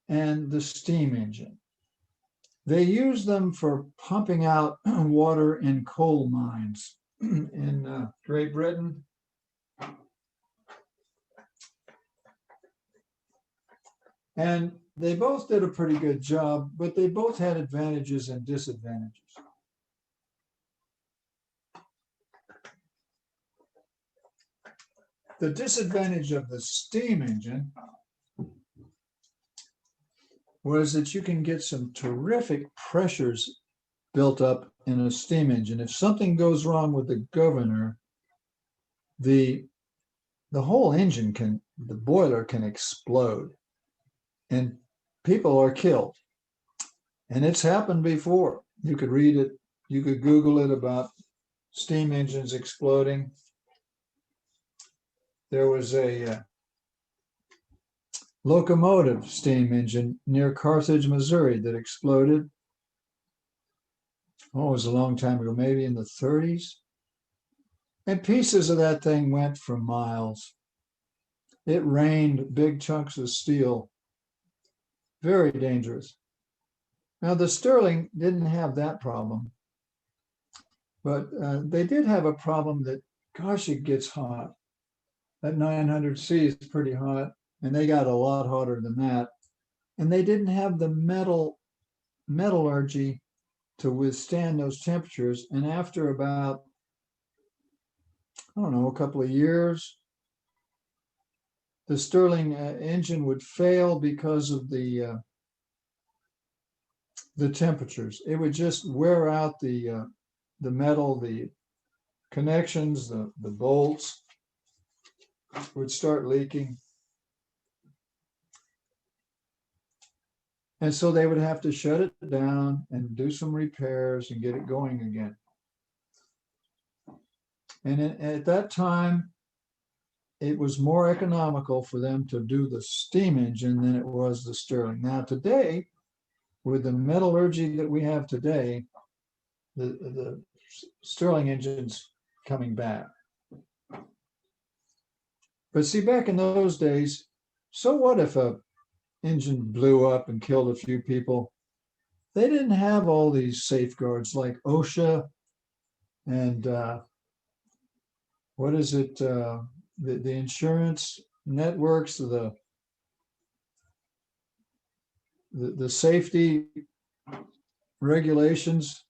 [SPEAKER 1] and the steam engine. They use them for pumping out water in coal mines in Great Britain. And they both did a pretty good job, but they both had advantages and disadvantages. The disadvantage of the steam engine was that you can get some terrific pressures built up in a steam engine. If something goes wrong with the governor, the whole engine the boiler can explode and people are killed. And it's happened before. You could read it, you could Google it about steam engines exploding. There was a locomotive steam engine near Carthage, Missouri that exploded. Oh, it was a long time ago, maybe in the 30s. And pieces of that thing went for miles. It rained big chunks of steel. Very dangerous. Now, the Stirling didn't have that problem, but they did have a problem that, gosh, it gets hot. That 900C is pretty hot, and they got a lot hotter than that. And they didn't have the metallurgy to withstand those temperatures. And after about, I don't know, a couple of years, the Stirling engine would fail because of the temperatures. It would just wear out the metal, the connections, the bolts would start leaking. And so they would have to shut it down and do some repairs and get it going again. And at that time, it was more economical for them to do the steam engine than it was the Stirling. Now today, with the metallurgy that we have today, the Stirling engine's coming back. But see, back in those days, so what if a engine blew up and killed a few people? They didn't have all these safeguards like OSHA and what is it? The insurance networks, the safety regulations.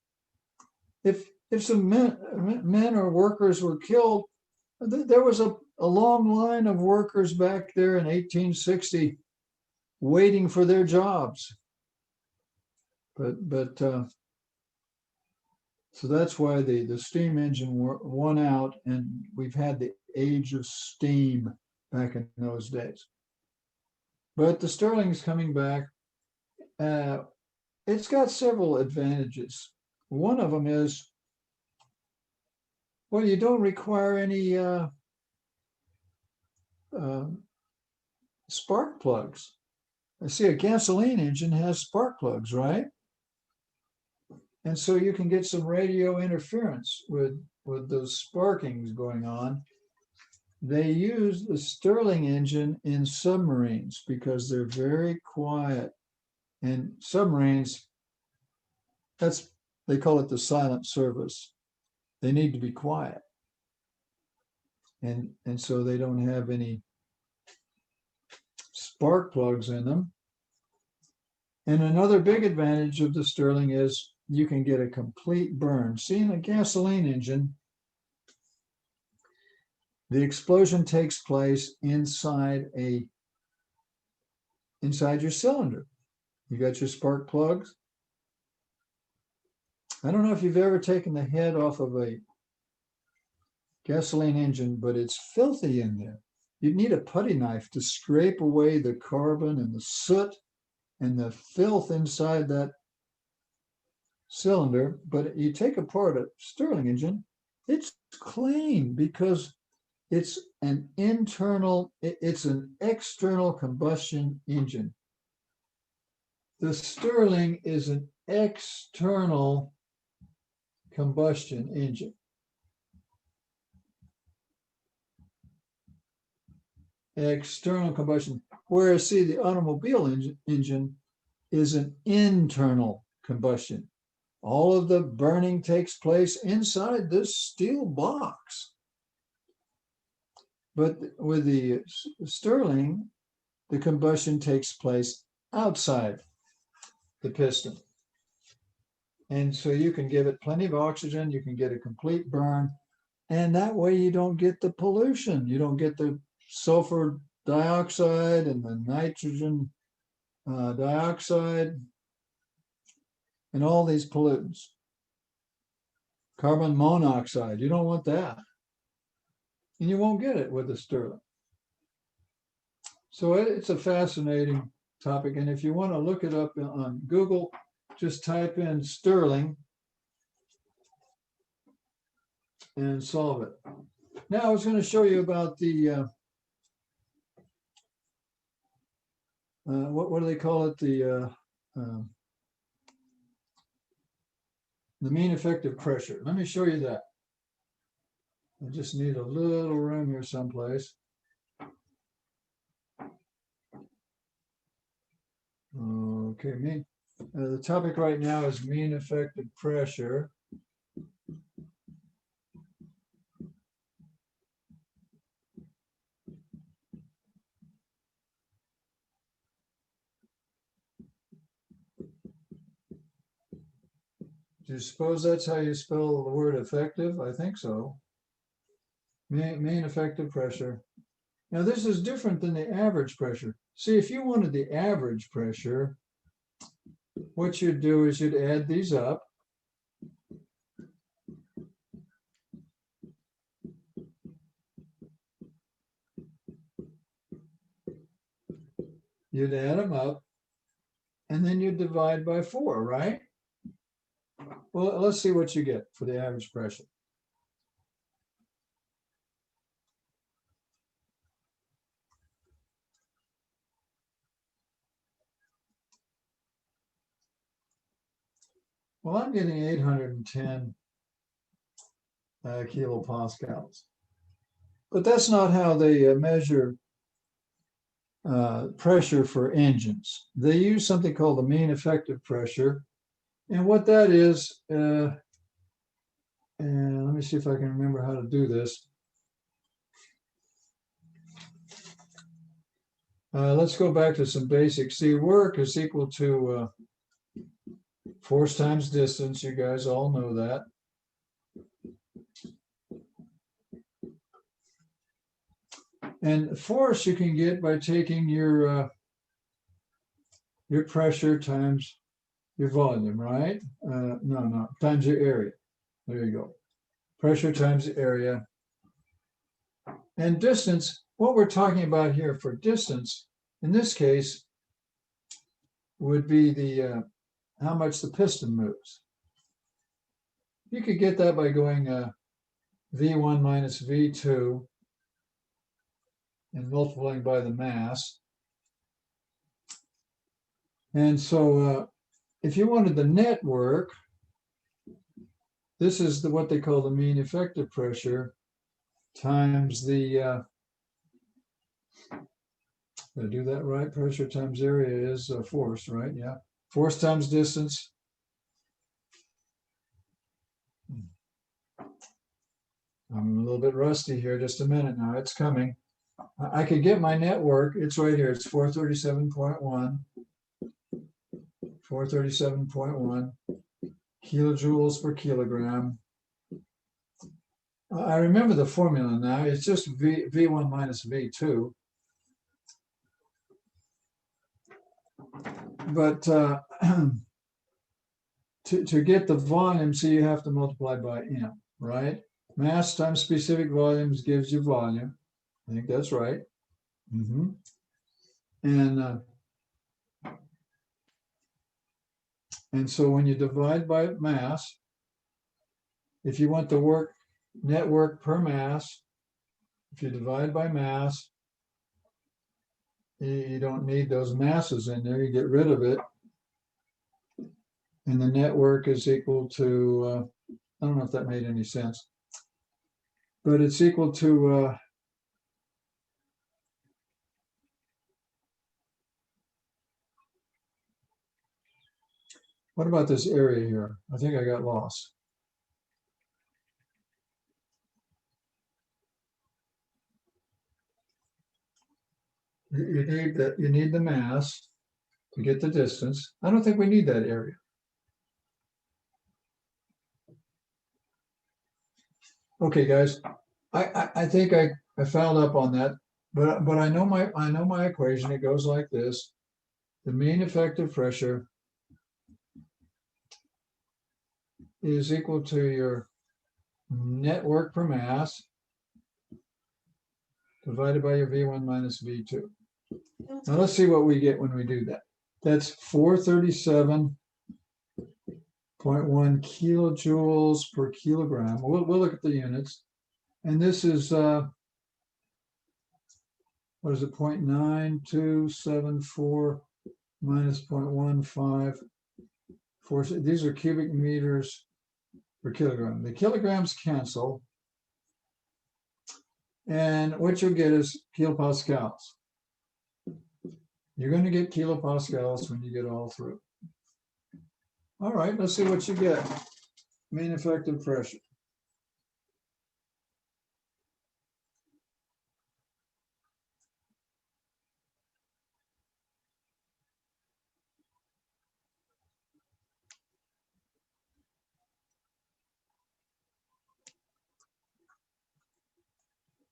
[SPEAKER 1] If some men or workers were killed, there was a long line of workers back there in 1860 waiting for their jobs. But so that's why the steam engine won out, and we've had the age of steam back in those days. But the Stirling's coming back. It's got several advantages. One of them is, well, you don't require any spark plugs. I see a gasoline engine has spark plugs, right? And so you can get some radio interference with those sparkings going on. They use the Stirling engine in submarines because they're very quiet. And submarines, they call it the silent service. They need to be quiet. And so they don't have any spark plugs in them. And another big advantage of the Stirling is you can get a complete burn. See, in a gasoline engine, the explosion takes place inside your cylinder. You got your spark plugs. I don't know if you've ever taken the head off of a gasoline engine, but it's filthy in there. You'd need a putty knife to scrape away the carbon and the soot and the filth inside that cylinder. But you take apart a Stirling engine, it's clean because it's an external combustion engine. The Stirling is an external combustion engine. External combustion. Whereas, see, the automobile engine is an internal combustion. All of the burning takes place inside this steel box. But with the Stirling, the combustion takes place outside the piston. And so you can give it plenty of oxygen, you can get a complete burn, and that way you don't get the pollution. You don't get the sulfur dioxide and the nitrogen dioxide and all these pollutants. Carbon monoxide, you don't want that. And you won't get it with the Stirling. So it's a fascinating topic. And if you want to look it up on Google, just type in Stirling and solve it. Now I was going to show you about the, what do they call it? The mean effective pressure. Let me show you that. I just need a little room here someplace. Okay, the topic right now is mean effective pressure. Do you suppose that's how you spell the word effective? I think so. Mean effective pressure. Now this is different than the average pressure. See, if you wanted the average pressure, what you'd do is you'd add these up. You'd add them up, and then you'd divide by 4, right? Well, let's see what you get for the average pressure. Well, I'm getting 810 kilopascals. But that's not how they measure pressure for engines. They use something called the mean effective pressure. And what that is, and let me see if I can remember how to do this. Let's go back to some basics. See, work is equal to force times distance. You guys all know that. And force you can get by taking your pressure times your volume, right? No, times your area. There you go. Pressure times the area. And distance, what we're talking about here for distance, in this case, would be the how much the piston moves. You could get that by going V1 minus V2 and multiplying by the mass. And so if you wanted the network, this is what they call the mean effective pressure times the, did I do that right? Pressure times area is force, right? Yeah. Force times distance. I'm a little bit rusty here. Just a minute now. It's coming. I could get my network. It's right here. It's 437.1. 437.1 kilojoules per kilogram. I remember the formula now. It's just V1 minus V2. But to get the volume, so you have to multiply by M, right? Mass times specific volumes gives you volume. I think that's right. And so when you divide by mass, if you want the network per mass, if you divide by mass, you don't need those masses in there, you get rid of it. And the network is equal to, I don't know if that made any sense, but it's equal to What about this area here? I think I got lost. You need the mass to get the distance. I don't think we need that area. Okay, guys, I think I fouled up on that, but I know my equation. It goes like this: the mean effective pressure is equal to your net work per mass divided by your V1 minus V2. Now let's see what we get when we do that. That's 437.1 kilojoules per kilogram. We'll look at the units. And this is, what is it, 0.9274 minus 0.1546. These are cubic meters per kilogram. The kilograms cancel. And what you'll get is kilopascals. You're going to get kilopascals when you get all through. All right, let's see what you get. Mean effective pressure.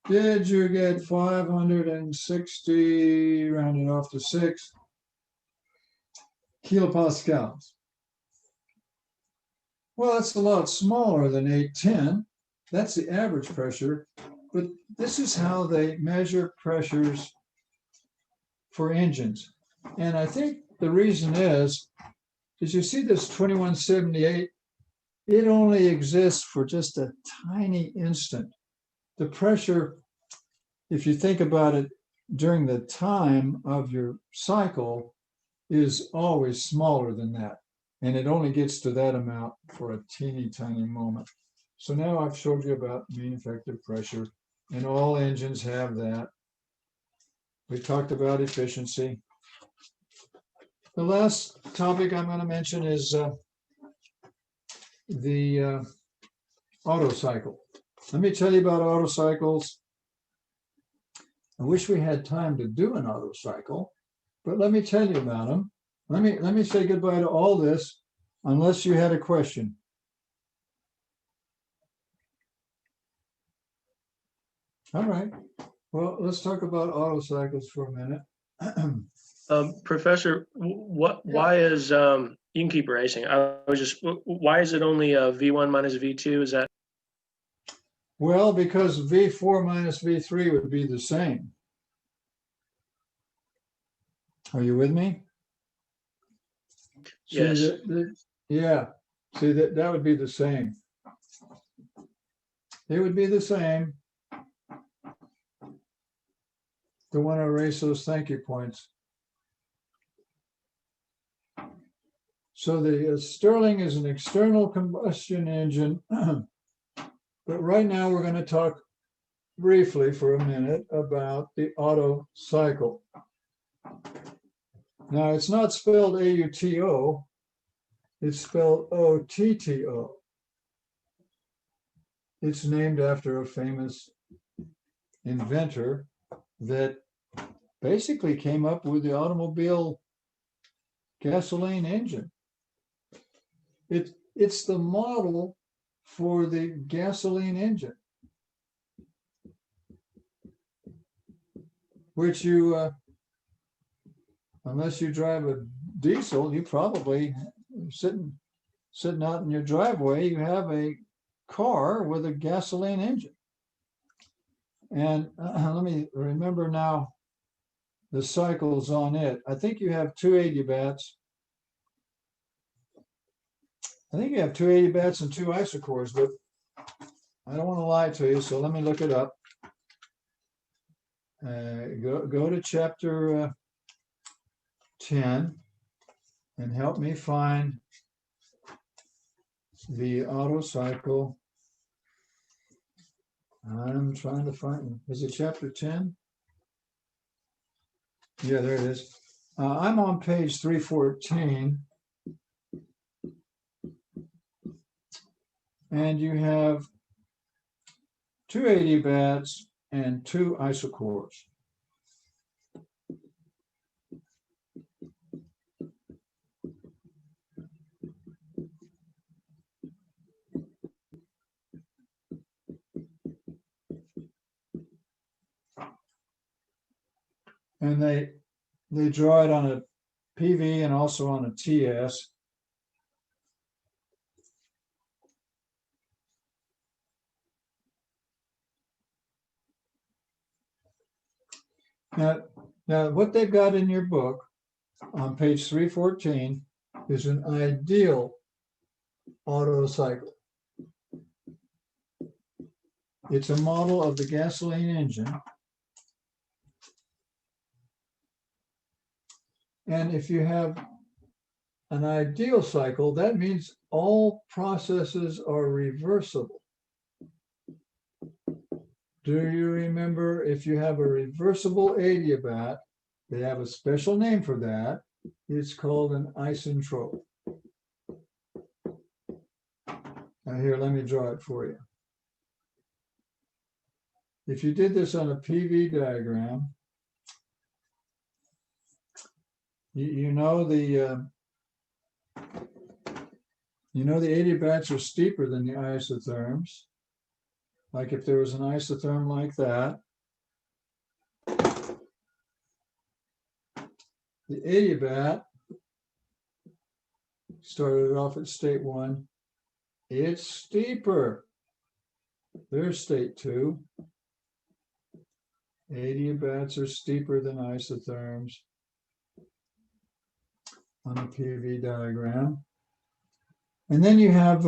[SPEAKER 1] Did you get 560, rounded off to 6 kilopascals? Well, that's a lot smaller than 810. That's the average pressure, but this is how they measure pressures for engines. And I think the reason is you see this 2178, it only exists for just a tiny instant. The pressure, if you think about it during the time of your cycle, is always smaller than that. And it only gets to that amount for a teeny tiny moment. So now I've showed you about mean effective pressure, and all engines have that. We talked about efficiency. The last topic I'm going to mention is the Otto cycle. Let me tell you about Otto cycles. I wish we had time to do an Otto cycle, but let me tell you about them. Let me say goodbye to all this, unless you had a question. All right. Well, let's talk about Otto cycles for a minute.
[SPEAKER 3] Professor, why is, you can keep erasing. Why is it only V1 minus V2? Is that?
[SPEAKER 1] Well, because V4 minus V3 would be the same. Are you with me?
[SPEAKER 3] Yes.
[SPEAKER 1] Yeah. See, that would be the same. It would be the same. Don't want to erase those thank you points. So the Stirling is an external combustion engine. But right now we're going to talk briefly for a minute about the Otto cycle. Now it's not spelled AUTO, it's spelled OTTO. It's named after a famous inventor that basically came up with the automobile gasoline engine. It's the model for the gasoline engine, which you, unless you drive a diesel, you probably sitting out in your driveway, you have a car with a gasoline engine. And let me remember now the cycles on it. I think you have two adiabats. I think you have two adiabats and two isocores, but I don't want to lie to you, so let me look it up. Go to chapter 10 and help me find the Otto cycle. I'm trying to find, is it chapter 10? Yeah, there it is. I'm on page 314. and you have 2 adiabats and 2 isocores. And they draw it on a PV and also on a TS. Now, what they've got in your book on page 314 is an ideal Otto cycle. It's a model of the gasoline engine. And if you have an ideal cycle, that means all processes are reversible. Do you remember if you have a reversible adiabat, they have a special name for that. It's called an isentrope. Now here, let me draw it for you. If you did this on a PV diagram, you know the adiabats are steeper than the isotherms. Like if there was an isotherm like that, the adiabat started off at state 1. It's steeper. There's state 2. Adiabats are steeper than isotherms on a PV diagram. And then you have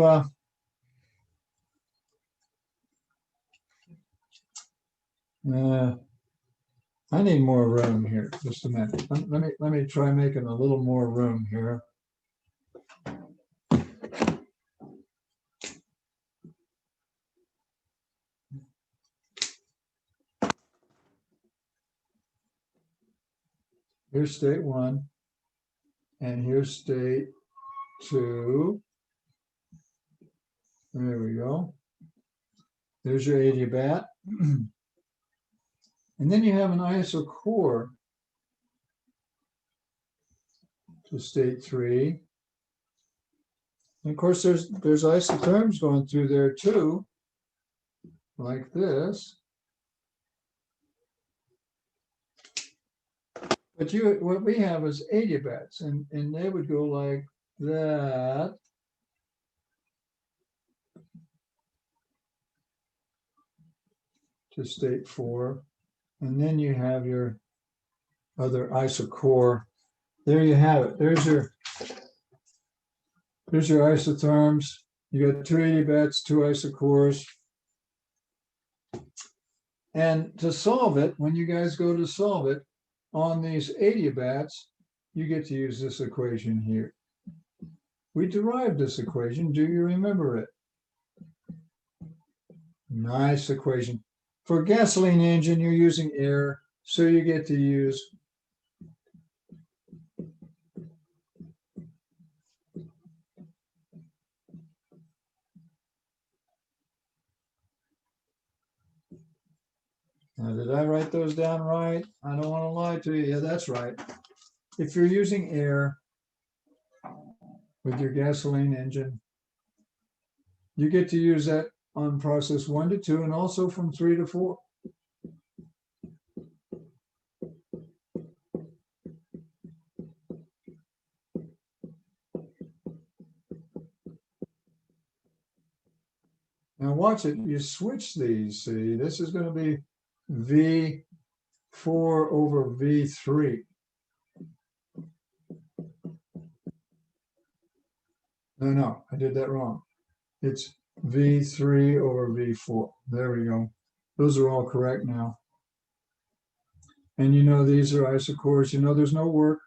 [SPEAKER 1] I need more room here. Just a minute. Let me try making a little more room here. Here's state 1, and here's state 2. There we go. There's your adiabat. And then you have an isocore to state 3. And of course, there's isotherms going through there too, like this. But what we have is adiabats, and they would go like that. To state 4. And then you have your other isocore. There you have it. There's your isotherms. You got 2 adiabats, 2 isocores. And to solve it, when you guys go to solve it on these adiabats, you get to use this equation here. We derived this equation. Do you remember it? Nice equation. For a gasoline engine, you're using air, so you get to use now, did I write those down right? I don't want to lie to you. Yeah, that's right. If you're using air with your gasoline engine, you get to use that on process 1 to 2 and also from 3 to 4. Now watch it, you switch these, see, this is going to be V4 over V3. No, I did that wrong. It's V3 over V4. There we go. Those are all correct now. And you know these are isocores. You know there's no work.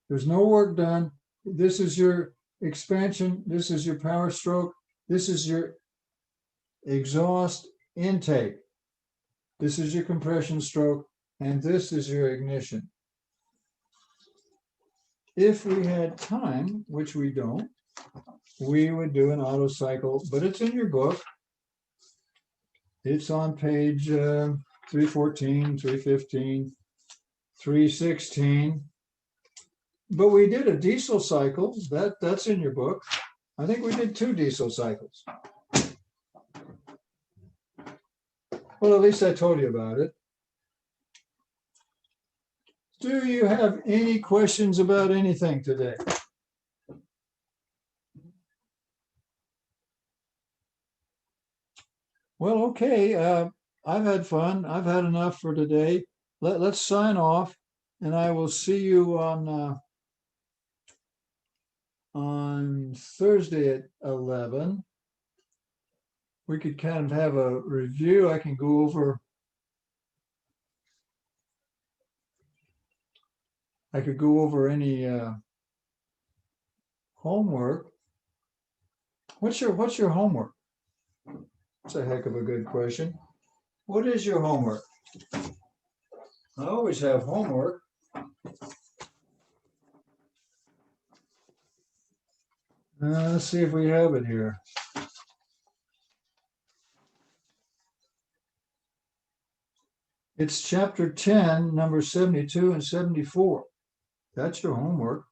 [SPEAKER 1] There's no work done. This is your expansion. This is your power stroke. This is your exhaust intake. This is your compression stroke. And this is your ignition. If we had time, which we don't, we would do an auto cycle, but it's in your book. It's on page 314, 315, 316. But we did a diesel cycle. That's in your book. I think we did 2 diesel cycles. Well, at least I told you about it. Do you have any questions about anything today? Well, okay. I've had fun. I've had enough for today. Let's sign off, and I will see you on Thursday at 11. We could kind of have a review. I can go over. I could go over any homework. What's your homework? That's a heck of a good question. What is your homework? I always have homework. Let's see if we have it here. It's chapter 10, number 72 and 74. That's your homework.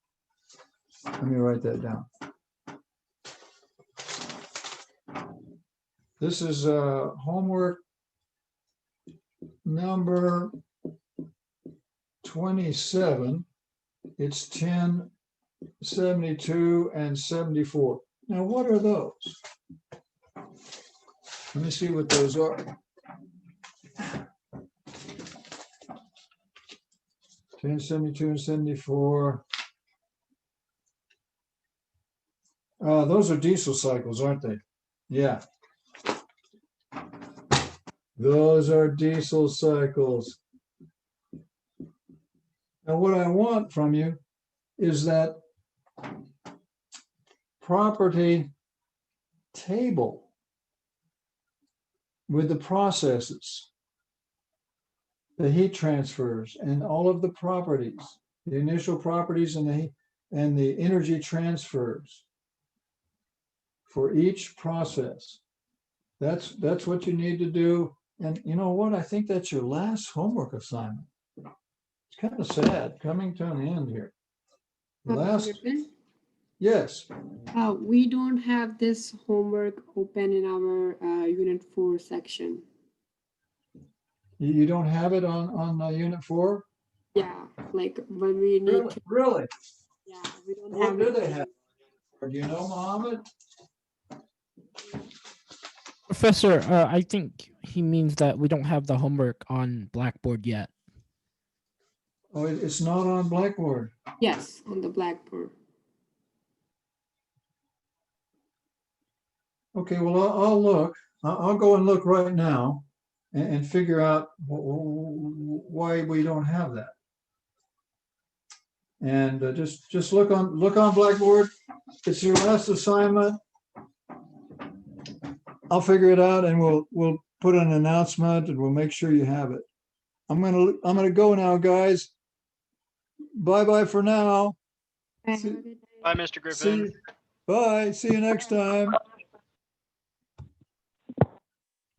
[SPEAKER 1] Let me write that down. This is homework number 27. It's 10, 72, and 74. Now, what are those? Let me see what those are. 10, 72, and 74. Those are diesel cycles, aren't they? Yeah. Those are diesel cycles. Now, what I want from you is that property table with the processes, the heat transfers, and all of the properties, the initial properties and the energy transfers for each process. That's what you need to do. And you know what? I think that's your last homework assignment. It's kind of sad coming to an end here.
[SPEAKER 5] Griffin,
[SPEAKER 1] Yes.
[SPEAKER 5] we don't have this homework open in our Unit 4 section.
[SPEAKER 1] You don't have it on Unit 4?
[SPEAKER 5] Yeah, like when we need to.
[SPEAKER 1] Really?
[SPEAKER 5] Yeah, we don't
[SPEAKER 1] What
[SPEAKER 5] have
[SPEAKER 1] do
[SPEAKER 5] it.
[SPEAKER 1] they have? Do you know, Mohammed?
[SPEAKER 8] Professor, I think he means that we don't have the homework on Blackboard yet.
[SPEAKER 1] Oh, it's not on Blackboard.
[SPEAKER 5] Yes, on the Blackboard.
[SPEAKER 1] Okay, well, I'll look. I'll go and look right now and figure out why we don't have that. And just look on Blackboard. It's your last assignment. I'll figure it out, and we'll put an announcement, and we'll make sure you have it. I'm gonna go now, guys. Bye for now.
[SPEAKER 5] Bye,
[SPEAKER 1] See-
[SPEAKER 5] have a good day.
[SPEAKER 7] Bye, Mr. Griffin.
[SPEAKER 1] Bye. See you next time.